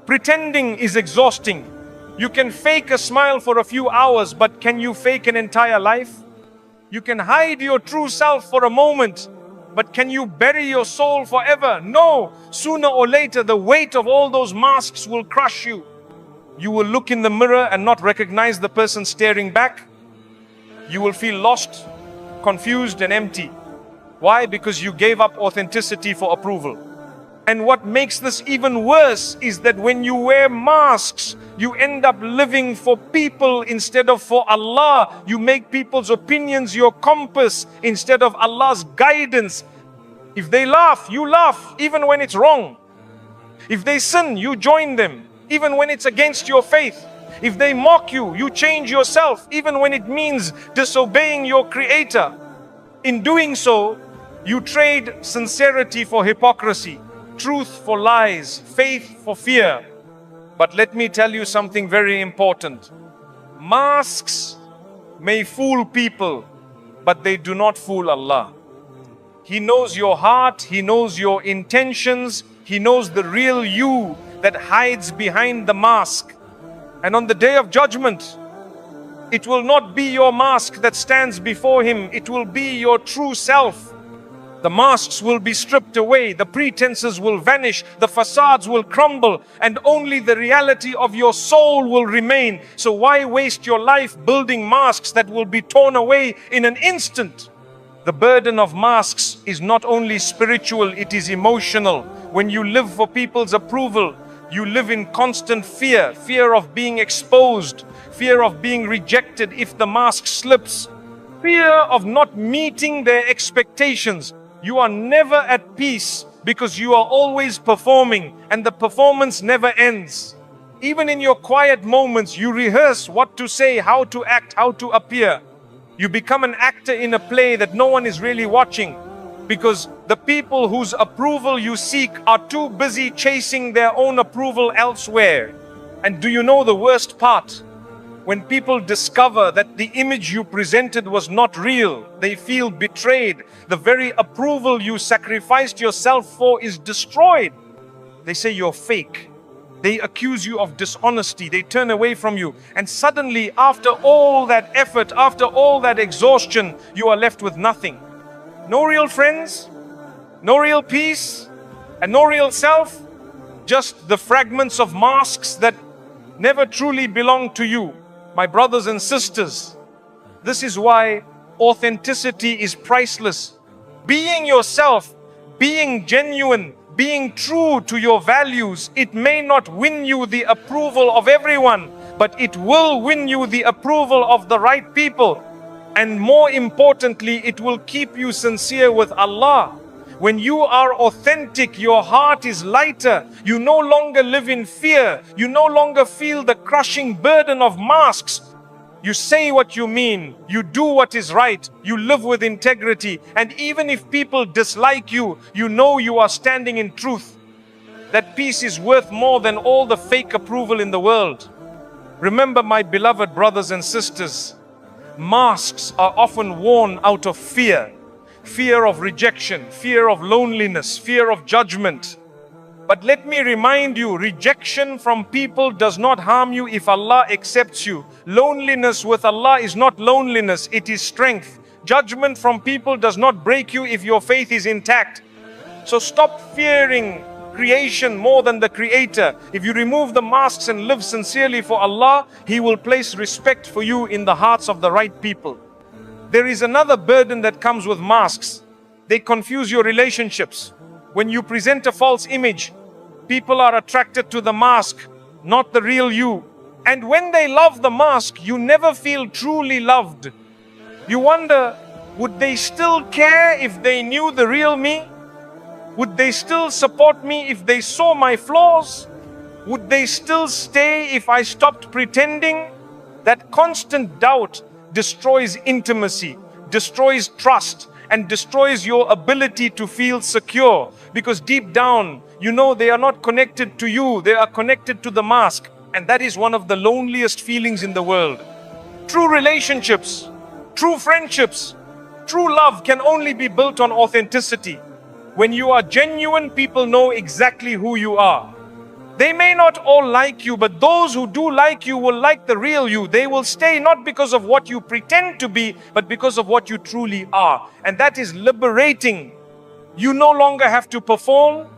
Pretending is exhausting. You can fake a smile for a few hours, but can you fake an entire life? You can hide your true self for a moment, but can you bury your soul forever? No. Sooner or later, the weight of all those masks will crush you. You will look in the mirror and not recognize the person staring back. You will feel lost, confused, and empty. Why? Because you gave up authenticity for approval. And what makes this even worse is that when you wear masks, you end up living for people instead of for Allah. You make people's opinions your compass instead of Allah's guidance. If they laugh, you laugh, even when it's wrong. If they sin, you join them, even when it's against your faith. If they mock you, you change yourself, even when it means disobeying your Creator. In doing so, you trade sincerity for hypocrisy, truth for lies, faith for fear. But let me tell you something very important. Masks may fool people, but they do not fool Allah. He knows your heart, He knows your intentions, He knows the real you that hides behind the mask. And on the day of judgment, it will not be your mask that stands before Him, it will be your true self. The masks will be stripped away, the pretenses will vanish, the facades will crumble, and only the reality of your soul will remain. So why waste your life building masks that will be torn away in an instant? The burden of masks is not only spiritual, it is emotional. When you live for people's approval, you live in constant fear, fear of being exposed, fear of being rejected if the mask slips, fear of not meeting their expectations. You are never at peace because you are always performing, and the performance never ends. Even in your quiet moments, you rehearse what to say, how to act, how to appear. You become an actor in a play that no one is really watching, because the people whose approval you seek are too busy chasing their own approval elsewhere. And do you know the worst part? When people discover that the image you presented was not real, they feel betrayed. The very approval you sacrificed yourself for is destroyed. They say you're fake. They accuse you of dishonesty. They turn away from you. And suddenly, after all that effort, after all that exhaustion, you are left with nothing. No real friends, no real peace, and no real self. Just the fragments of masks that never truly belong to you. My brothers and sisters, this is why authenticity is priceless. Being yourself, being genuine, being true to your values, it may not win you the approval of everyone, but it will win you the approval of the right people. And more importantly, it will keep you sincere with Allah. When you are authentic, your heart is lighter. You no longer live in fear. You no longer feel the crushing burden of masks. You say what you mean. You do what is right. You live with integrity. And even if people dislike you, you know you are standing in truth. That peace is worth more than all the fake approval in the world. Remember, my beloved brothers and sisters, masks are often worn out of fear. Fear of rejection, fear of loneliness, fear of judgment. But let me remind you, rejection from people does not harm you if Allah accepts you. Loneliness with Allah is not loneliness, it is strength. Judgment from people does not break you if your faith is intact. So stop fearing creation more than the creator, if you remove the masks and live sincerely for Allah, He will place respect for you in the hearts of the right people. There is another burden that comes with masks. They confuse your relationships. When you present a false image, people are attracted to the mask, not the real you. And when they love the mask, you never feel truly loved. You wonder, would they still care if they knew the real me? Would they still support me if they saw my flaws? Would they still stay if I stopped pretending? That constant doubt destroys intimacy, destroys trust, and destroys your ability to feel secure. Because deep down, you know they are not connected to you, they are connected to the mask. And that is one of the loneliest feelings in the world. True relationships, true friendships, true love can only be built on authenticity. When you are genuine, people know exactly who you are. They may not all like you, but those who do like you will like the real you. They will stay not because of what you pretend to be, but because of what you truly are. And that is liberating. You no longer have to perform.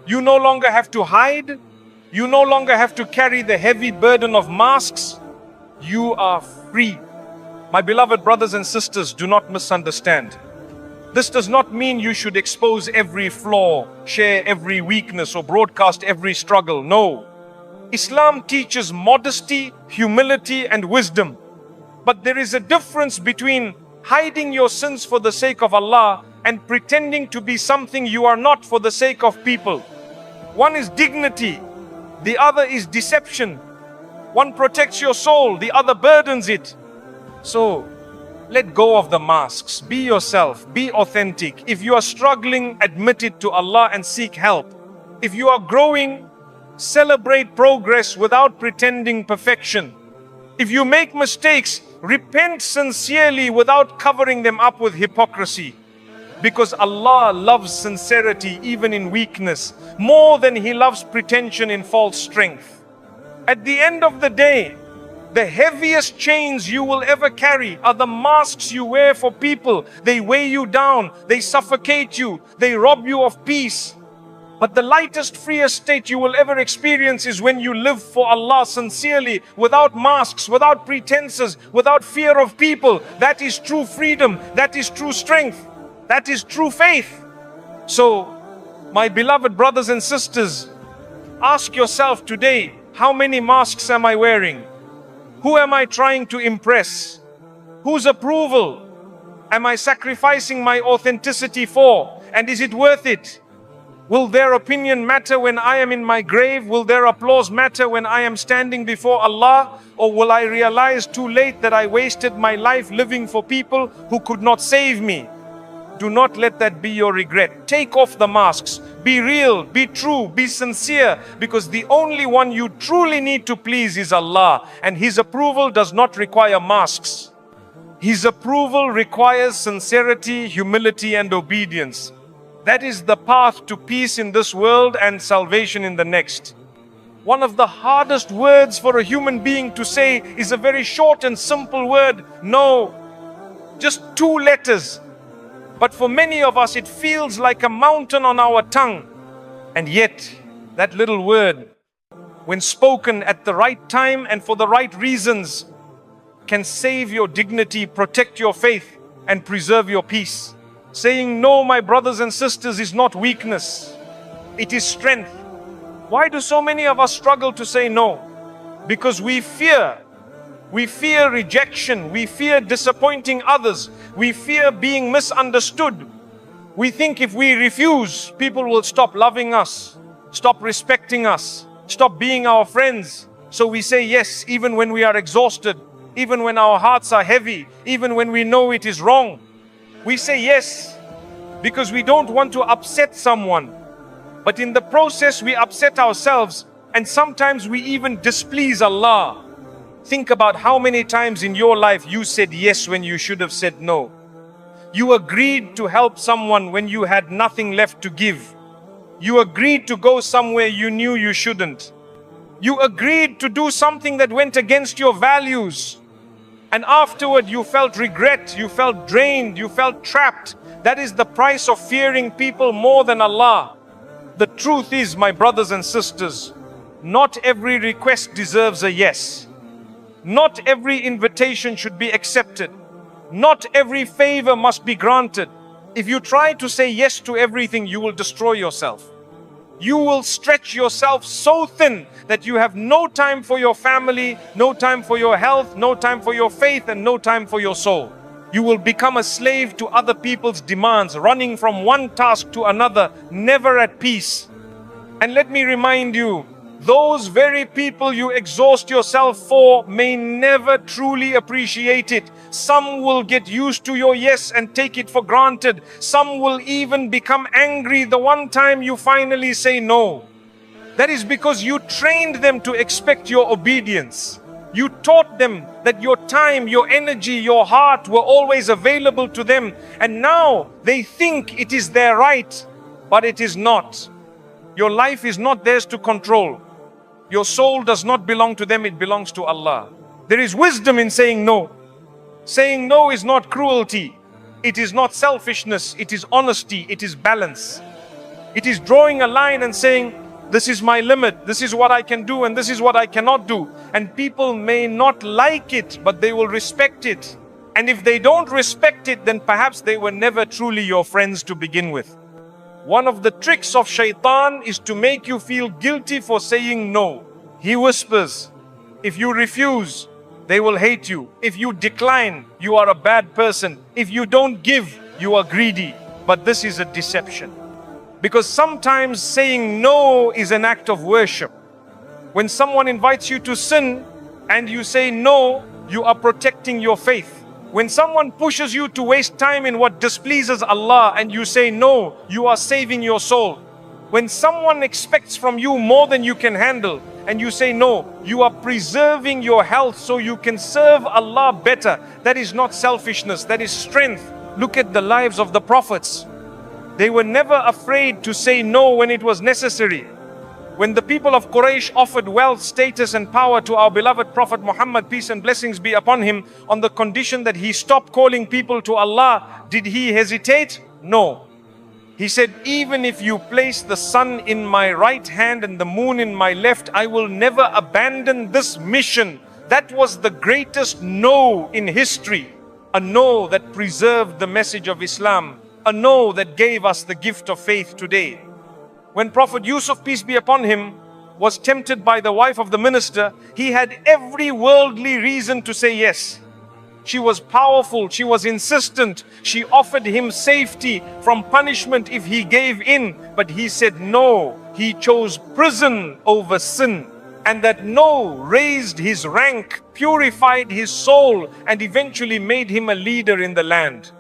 You no longer have to hide. You no longer have to carry the heavy burden of masks. You are free. My beloved brothers and sisters, do not misunderstand. This does not mean you should expose every flaw, share every weakness, or broadcast every struggle. No. Islam teaches modesty, humility, and wisdom. But there is a difference between hiding your sins for the sake of Allah and pretending to be something you are not for the sake of people. One is dignity, the other is deception. One protects your soul, the other burdens it. So, let go of the masks. Be yourself. Be authentic. If you are struggling, admit it to Allah and seek help. If you are growing, celebrate progress without pretending perfection. If you make mistakes, repent sincerely without covering them up with hypocrisy. Because Allah loves sincerity even in weakness, more than He loves pretension in false strength. At the end of the day, the heaviest chains you will ever carry are the masks you wear for people. They weigh you down, they suffocate you, they rob you of peace. But the lightest, freest state you will ever experience is when you live for Allah sincerely, without masks, without pretenses, without fear of people. That is true freedom, that is true strength, that is true faith. So, my beloved brothers and sisters, ask yourself today, how many masks am I wearing? Who am I trying to impress? Whose approval am I sacrificing my authenticity for? And is it worth it? Will their opinion matter when I am in my grave? Will their applause matter when I am standing before Allah? Or will I realize too late that I wasted my life living for people who could not save me? Do not let that be your regret. Take off the masks. Be real, be true, be sincere, because the only one you truly need to please is Allah, and His approval does not require masks. His approval requires sincerity, humility, and obedience. That is the path to peace in this world and salvation in the next. One of the hardest words for a human being to say is a very short and simple word, no. Just 2 letters. But for many of us, it feels like a mountain on our tongue. And yet, that little word, when spoken at the right time and for the right reasons, can save your dignity, protect your faith, and preserve your peace. Saying no, my brothers and sisters, is not weakness. It is strength. Why do so many of us struggle to say no? Because we fear. We fear rejection. We fear disappointing others. We fear being misunderstood. We think if we refuse, people will stop loving us, stop respecting us, stop being our friends. So we say yes, even when we are exhausted, even when our hearts are heavy, even when we know it is wrong. We say yes because we don't want to upset someone. But in the process, we upset ourselves, and sometimes we even displease Allah. Think about how many times in your life you said yes when you should have said no. You agreed to help someone when you had nothing left to give. You agreed to go somewhere you knew you shouldn't. You agreed to do something that went against your values. And afterward you felt regret, you felt drained, you felt trapped. That is the price of fearing people more than Allah. The truth is, my brothers and sisters, not every request deserves a yes. Not every invitation should be accepted. Not every favor must be granted. If you try to say yes to everything, you will destroy yourself. You will stretch yourself so thin that you have no time for your family, no time for your health, no time for your faith, and no time for your soul. You will become a slave to other people's demands, running from one task to another, never at peace. And let me remind you, those very people you exhaust yourself for may never truly appreciate it. Some will get used to your yes and take it for granted. Some will even become angry the one time you finally say no. That is because you trained them to expect your obedience. You taught them that your time, your energy, your heart were always available to them. And now they think it is their right, but it is not. Your life is not theirs to control. Your soul does not belong to them, it belongs to Allah. There is wisdom in saying no. Saying no is not cruelty. It is not selfishness. It is honesty. It is balance. It is drawing a line and saying, this is my limit. This is what I can do and this is what I cannot do. And people may not like it, but they will respect it. And if they don't respect it, then perhaps they were never truly your friends to begin with. One of the tricks of shaitan is to make you feel guilty for saying no. He whispers, if you refuse, they will hate you. If you decline, you are a bad person. If you don't give, you are greedy. But this is a deception. Because sometimes saying no is an act of worship. When someone invites you to sin and you say no, you are protecting your faith. When someone pushes you to waste time in what displeases Allah and you say no, you are saving your soul. When someone expects from you more than you can handle and you say no, you are preserving your health so you can serve Allah better. That is not selfishness, that is strength. Look at the lives of the prophets. They were never afraid to say no when it was necessary. When the people of Quraysh offered wealth, status and power to our beloved Prophet Muhammad, peace and blessings be upon him, on the condition that he stopped calling people to Allah, did he hesitate? No. He said, even if you place the sun in my right hand and the moon in my left, I will never abandon this mission. That was the greatest no in history. A no that preserved the message of Islam. A no that gave us the gift of faith today. When Prophet Yusuf, peace be upon him, was tempted by the wife of the minister, he had every worldly reason to say yes. She was powerful, she was insistent, she offered him safety from punishment if he gave in, but he said no. He chose prison over sin. And that no raised his rank, purified his soul, and eventually made him a leader in the land.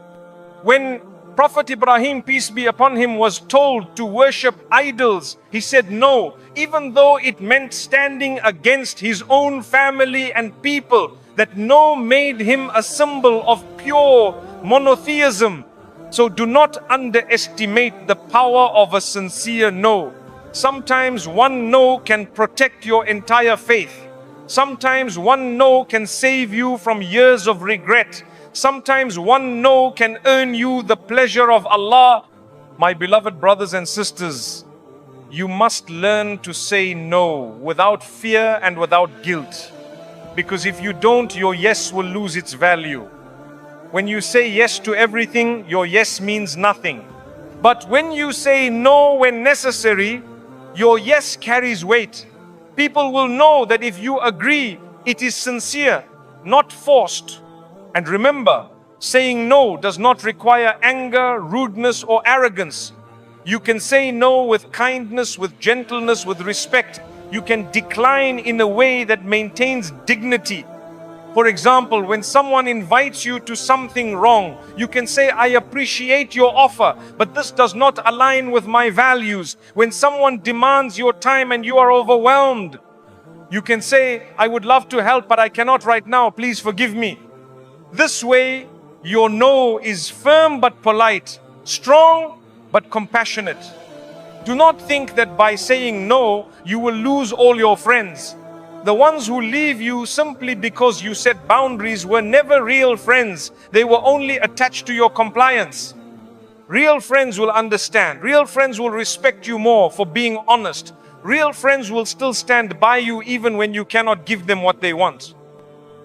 When Prophet Ibrahim, peace be upon him, was told to worship idols, he said no, even though it meant standing against his own family and people. That no made him a symbol of pure monotheism. So do not underestimate the power of a sincere no. Sometimes one no can protect your entire faith. Sometimes one no can save you from years of regret. Sometimes one no can earn you the pleasure of Allah. My beloved brothers and sisters, you must learn to say no without fear and without guilt. Because if you don't, your yes will lose its value. When you say yes to everything, your yes means nothing. But when you say no when necessary, your yes carries weight. People will know that if you agree, it is sincere, not forced. And remember, saying no does not require anger, rudeness, or arrogance. You can say no with kindness, with gentleness, with respect. You can decline in a way that maintains dignity. For example, when someone invites you to something wrong, you can say, I appreciate your offer, but this does not align with my values. When someone demands your time and you are overwhelmed, you can say, I would love to help, but I cannot right now. Please forgive me. This way, your no is firm but polite, strong but compassionate. Do not think that by saying no, you will lose all your friends. The ones who leave you simply because you set boundaries were never real friends. They were only attached to your compliance. Real friends will understand. Real friends will respect you more for being honest. Real friends will still stand by you even when you cannot give them what they want.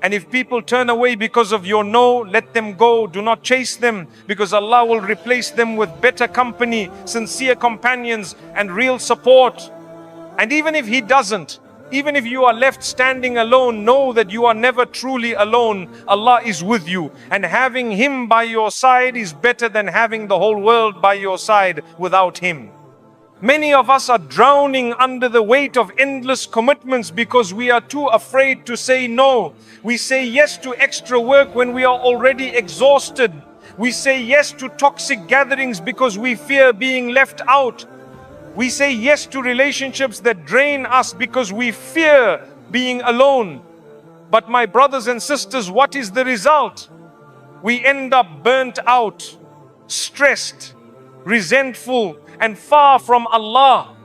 And if people turn away because of your no, let them go. Do not chase them, because Allah will replace them with better company, sincere companions, and real support. And even if He doesn't, even if you are left standing alone, know that you are never truly alone. Allah is with you. And having Him by your side is better than having the whole world by your side without Him. Many of us are drowning under the weight of endless commitments because we are too afraid to say no. We say yes to extra work when we are already exhausted. We say yes to toxic gatherings because we fear being left out. We say yes to relationships that drain us because we fear being alone. But my brothers and sisters, what is the result? We end up burnt out, stressed, resentful, and far from Allah.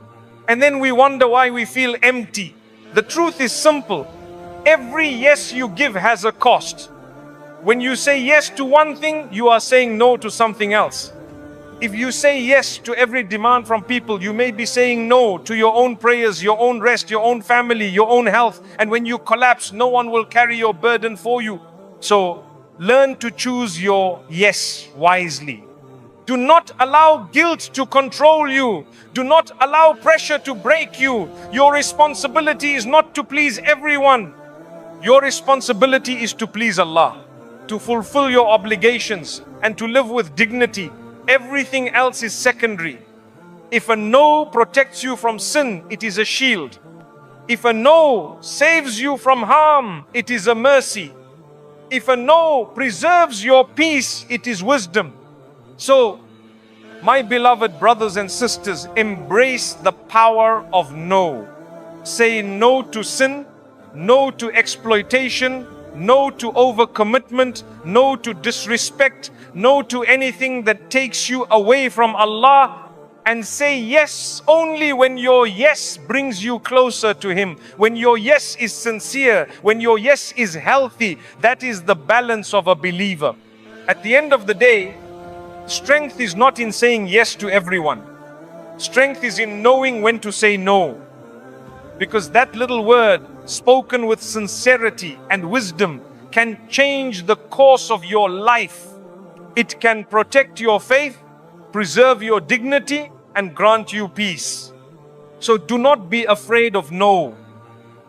And then we wonder why we feel empty. The truth is simple. Every yes you give has a cost. When you say yes to one thing, you are saying no to something else. If you say yes to every demand from people, you may be saying no to your own prayers, your own rest, your own family, your own health. And when you collapse, no one will carry your burden for you. So learn to choose your yes wisely. Do not allow guilt to control you. Do not allow pressure to break you. Your responsibility is not to please everyone. Your responsibility is to please Allah, to fulfill your obligations, and to live with dignity. Everything else is secondary. If a no protects you from sin, it is a shield. If a no saves you from harm, it is a mercy. If a no preserves your peace, it is wisdom. So, my beloved brothers and sisters, embrace the power of no. Say no to sin, no to exploitation, no to overcommitment, no to disrespect, no to anything that takes you away from Allah, and say yes only when your yes brings you closer to Him. When your yes is sincere, when your yes is healthy, that is the balance of a believer. At the end of the day, strength is not in saying yes to everyone. Strength is in knowing when to say no. Because that little word, spoken with sincerity and wisdom, can change the course of your life. It can protect your faith, preserve your dignity, and grant you peace. So do not be afraid of no.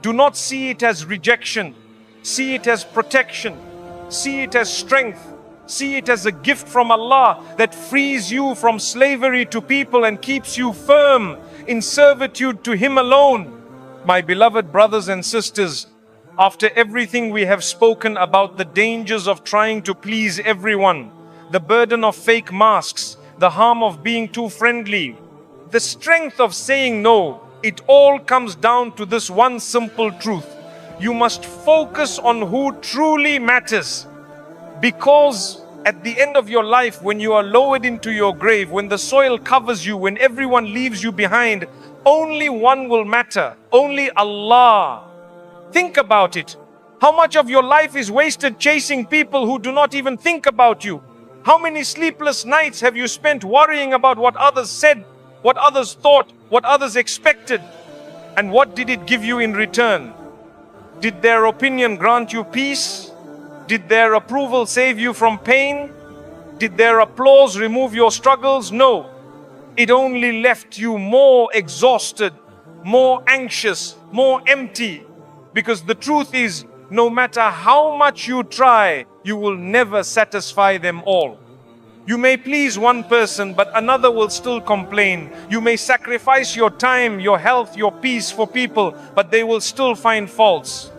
Do not see it as rejection. See it as protection. See it as strength. See it as a gift from Allah that frees you from slavery to people and keeps you firm in servitude to Him alone. My beloved brothers and sisters, after everything we have spoken about the dangers of trying to please everyone, the burden of fake masks, the harm of being too friendly, the strength of saying no, it all comes down to this one simple truth. You must focus on who truly matters. Because at the end of your life, when you are lowered into your grave, when the soil covers you, when everyone leaves you behind, only one will matter, only Allah. Think about it. How much of your life is wasted chasing people who do not even think about you? How many sleepless nights have you spent worrying about what others said, what others thought, what others expected? And what did it give you in return? Did their opinion grant you peace? Did their approval save you from pain? Did their applause remove your struggles? No. It only left you more exhausted, more anxious, more empty. Because the truth is, no matter how much you try, you will never satisfy them all. You may please one person, but another will still complain. You may sacrifice your time, your health, your peace for people, but they will still find faults.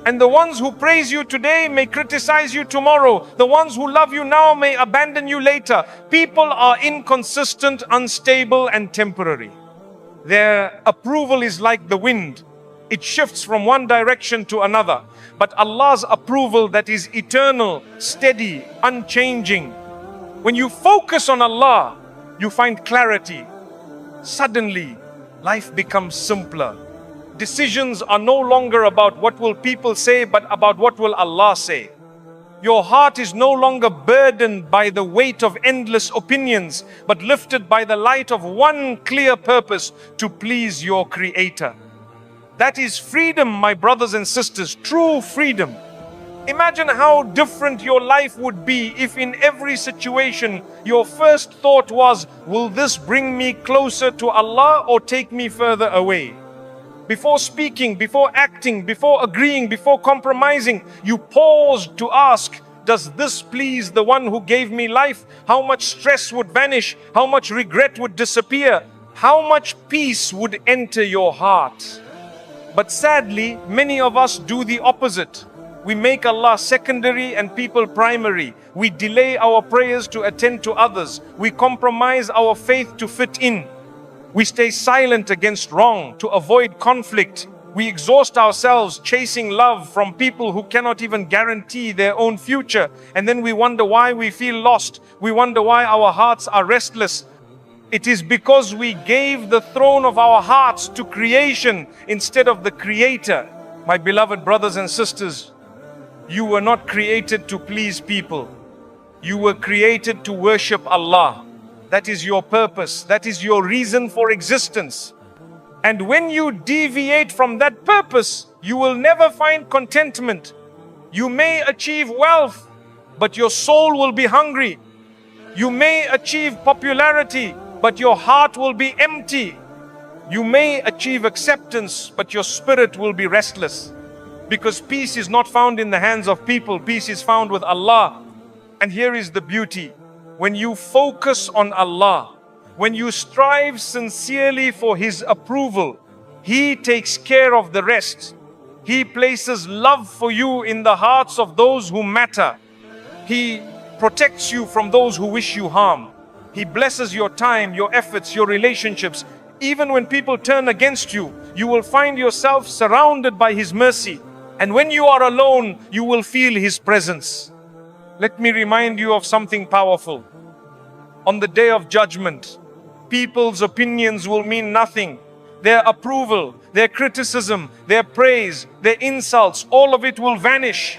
And the ones who praise you today may criticize you tomorrow. The ones who love you now may abandon you later. People are inconsistent, unstable, and temporary. Their approval is like the wind. It shifts from one direction to another. But Allah's approval, that is eternal, steady, unchanging. When you focus on Allah, you find clarity. Suddenly, life becomes simpler. Decisions are no longer about what will people say, but about what will Allah say. Your heart is no longer burdened by the weight of endless opinions, but lifted by the light of one clear purpose: to please your Creator. That is freedom, my brothers and sisters, true freedom. Imagine how different your life would be if in every situation your first thought was, will this bring me closer to Allah or take me further away? Before speaking, before acting, before agreeing, before compromising, you paused to ask, does this please the one who gave me life? How much stress would vanish? How much regret would disappear? How much peace would enter your heart? But sadly, many of us do the opposite. We make Allah secondary and people primary. We delay our prayers to attend to others. We compromise our faith to fit in. We stay silent against wrong to avoid conflict. We exhaust ourselves chasing love from people who cannot even guarantee their own future. And then we wonder why we feel lost. We wonder why our hearts are restless. It is because we gave the throne of our hearts to creation instead of the Creator. My beloved brothers and sisters, you were not created to please people. You were created to worship Allah. That is your purpose. That is your reason for existence. And when you deviate from that purpose, you will never find contentment. You may achieve wealth, but your soul will be hungry. You may achieve popularity, but your heart will be empty. You may achieve acceptance, but your spirit will be restless. Because peace is not found in the hands of people, peace is found with Allah. And here is the beauty. When you focus on Allah, when you strive sincerely for His approval, He takes care of the rest. He places love for you in the hearts of those who matter. He protects you from those who wish you harm. He blesses your time, your efforts, your relationships. Even when people turn against you, you will find yourself surrounded by His mercy. And when you are alone, you will feel His presence. Let me remind you of something powerful. On the day of judgment, people's opinions will mean nothing. Their approval, their criticism, their praise, their insults, all of it will vanish.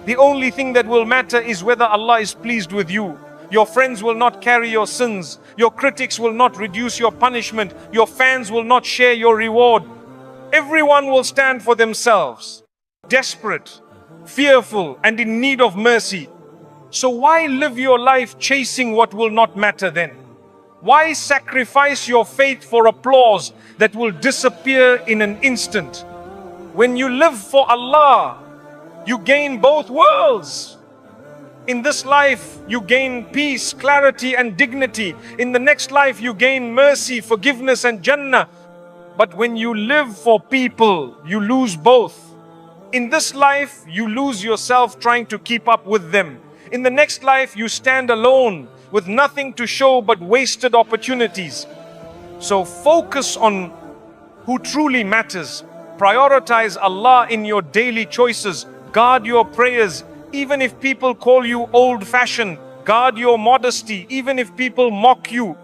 The only thing that will matter is whether Allah is pleased with you. Your friends will not carry your sins. Your critics will not reduce your punishment. Your fans will not share your reward. Everyone will stand for themselves, desperate, fearful, and in need of mercy. So why live your life chasing what will not matter then? Why sacrifice your faith for applause that will disappear in an instant? When you live for Allah, you gain both worlds. In this life, you gain peace, clarity, and dignity. In the next life, you gain mercy, forgiveness, and Jannah. But when you live for people, you lose both. In this life, you lose yourself trying to keep up with them. In the next life, you stand alone with nothing to show but wasted opportunities. So focus on who truly matters. Prioritize Allah in your daily choices. Guard your prayers, even if people call you old-fashioned. Guard your modesty, even if people mock you.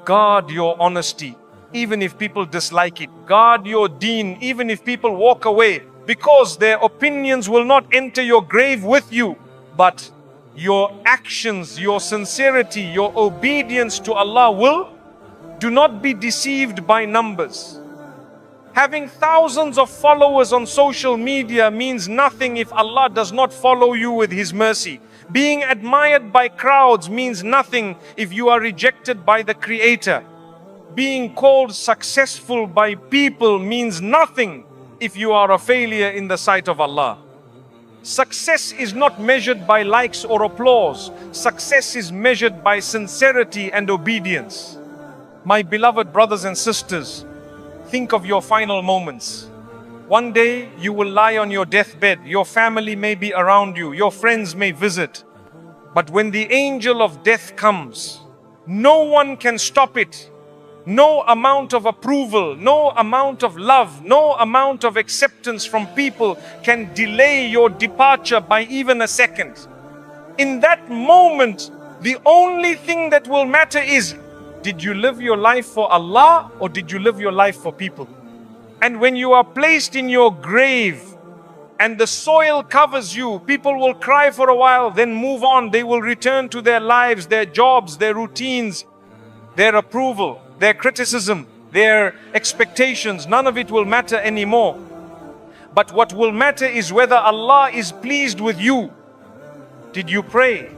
Guard your honesty, even if people dislike it. Guard your deen, even if people walk away, because their opinions will not enter your grave with you. But your actions, your sincerity, your obedience to Allah will. Do not be deceived by numbers. Having thousands of followers on social media means nothing if Allah does not follow you with His mercy. Being admired by crowds means nothing if you are rejected by the Creator. Being called successful by people means nothing if you are a failure in the sight of Allah. Success is not measured by likes or applause. Success is measured by sincerity and obedience. My beloved brothers and sisters, think of your final moments. One day you will lie on your deathbed. Your family may be around you. Your friends may visit. But when the angel of death comes, no one can stop it. No amount of approval, no amount of love, no amount of acceptance from people can delay your departure by even a second. In that moment, the only thing that will matter is, did you live your life for Allah or did you live your life for people? And when you are placed in your grave, and the soil covers you. People will cry for a while, then move on. They will return to their lives, their jobs, their routines, their approval, their criticism, their expectations. None of it will matter anymore. But what will matter is whether Allah is pleased with you. Did you pray?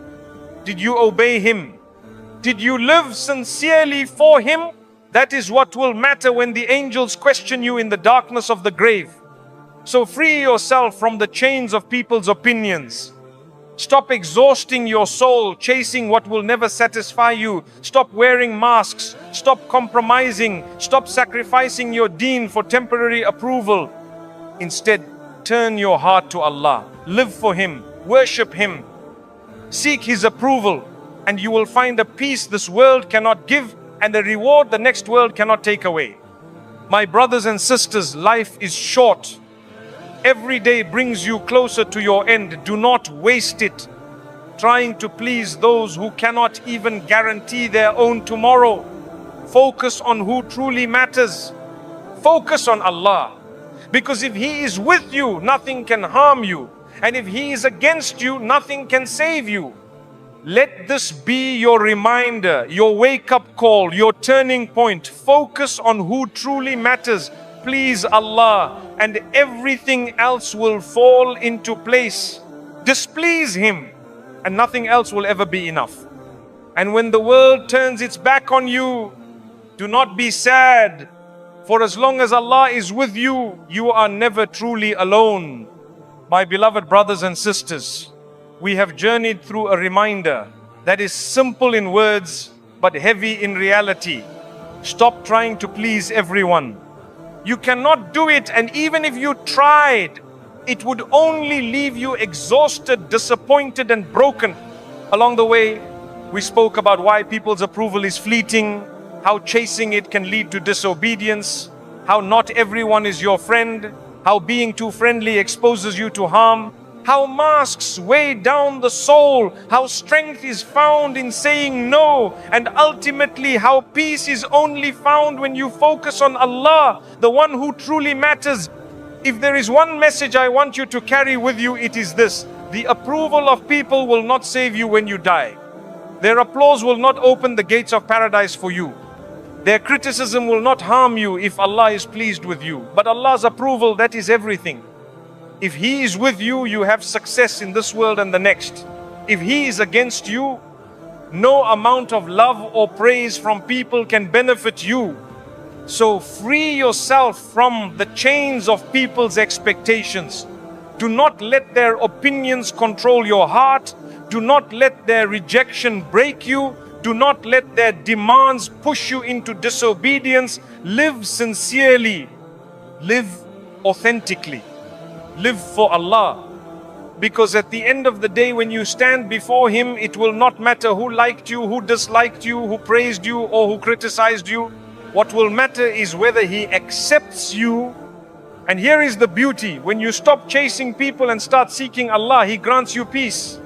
Did you obey Him? Did you live sincerely for Him? That is what will matter when the angels question you in the darkness of the grave. So free yourself from the chains of people's opinions. Stop exhausting your soul, chasing what will never satisfy you. Stop wearing masks. Stop compromising. Stop sacrificing your deen for temporary approval. Instead, turn your heart to Allah. Live for Him. Worship Him. Seek His approval, and you will find a peace this world cannot give and a reward the next world cannot take away. My brothers and sisters, life is short. Every day brings you closer to your end. Do not waste it trying to please those who cannot even guarantee their own tomorrow. Focus on who truly matters. Focus on Allah. Because if He is with you, nothing can harm you. And if He is against you, nothing can save you. Let this be your reminder, your wake-up call, your turning point. Focus on who truly matters. Please Allah, and everything else will fall into place. Displease Him, and nothing else will ever be enough. And when the world turns its back on you, do not be sad. For as long as Allah is with you, you are never truly alone. My beloved brothers and sisters, we have journeyed through a reminder that is simple in words, but heavy in reality. Stop trying to please everyone. You cannot do it, and even if you tried, it would only leave you exhausted, disappointed, and broken. Along the way, we spoke about why people's approval is fleeting, how chasing it can lead to disobedience, how not everyone is your friend, how being too friendly exposes you to harm, how masks weigh down the soul, how strength is found in saying no, and ultimately how peace is only found when you focus on Allah, the one who truly matters. If there is one message I want you to carry with you, it is this: the approval of people will not save you when you die. Their applause will not open the gates of paradise for you. Their criticism will not harm you if Allah is pleased with you. But Allah's approval, that is everything. If He is with you, you have success in this world and the next. If He is against you, no amount of love or praise from people can benefit you. So free yourself from the chains of people's expectations. Do not let their opinions control your heart. Do not let their rejection break you. Do not let their demands push you into disobedience. Live sincerely. Live authentically. Live for Allah. Because at the end of the day, when you stand before Him, it will not matter who liked you, who disliked you, who praised you, or who criticized you. What will matter is whether He accepts you. And here is the beauty: when you stop chasing people and start seeking Allah, He grants you peace.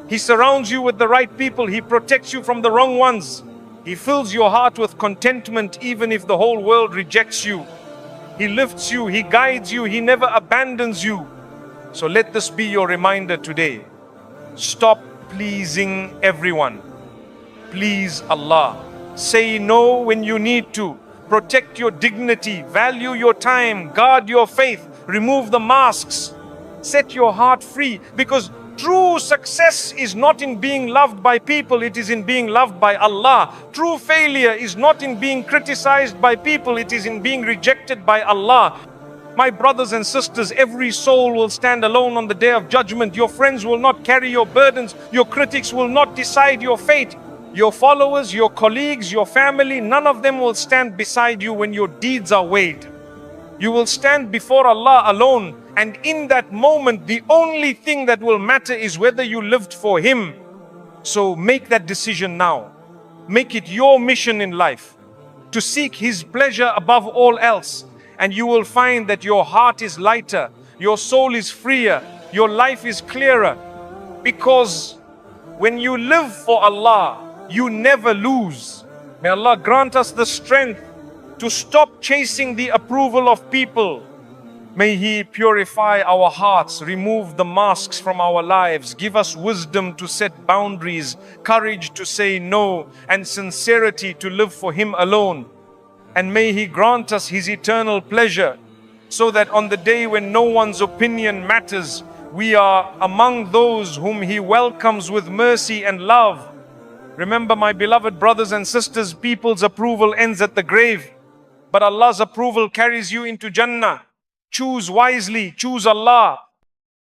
He surrounds you with the right people. He protects you from the wrong ones. He fills your heart with contentment even if the whole world rejects you. He lifts you, He guides you, He never abandons you. So let this be your reminder today. Stop pleasing everyone. Please Allah. Say no when you need to. Protect your dignity, value your time, guard your faith, remove the masks. Set your heart free, because true success is not in being loved by people, it is in being loved by Allah. True failure is not in being criticized by people, it is in being rejected by Allah. My brothers and sisters, every soul will stand alone on the day of judgment. Your friends will not carry your burdens. Your critics will not decide your fate. Your followers, your colleagues, your family, none of them will stand beside you when your deeds are weighed. You will stand before Allah alone, and in that moment, the only thing that will matter is whether you lived for Him. So make that decision now. Make it your mission in life to seek His pleasure above all else, and you will find that your heart is lighter, your soul is freer, your life is clearer. Because when you live for Allah, you never lose. May Allah grant us the strength to stop chasing the approval of people May He purify our hearts, remove the masks from our lives, give us wisdom to set boundaries, courage to say no, and sincerity to live for Him alone. And may He grant us His eternal pleasure, so that on the day when no one's opinion matters, we are among those whom He welcomes with mercy and love. Remember, my beloved brothers and sisters, people's approval ends at the grave, but Allah's approval carries you into Jannah. Choose wisely, choose Allah.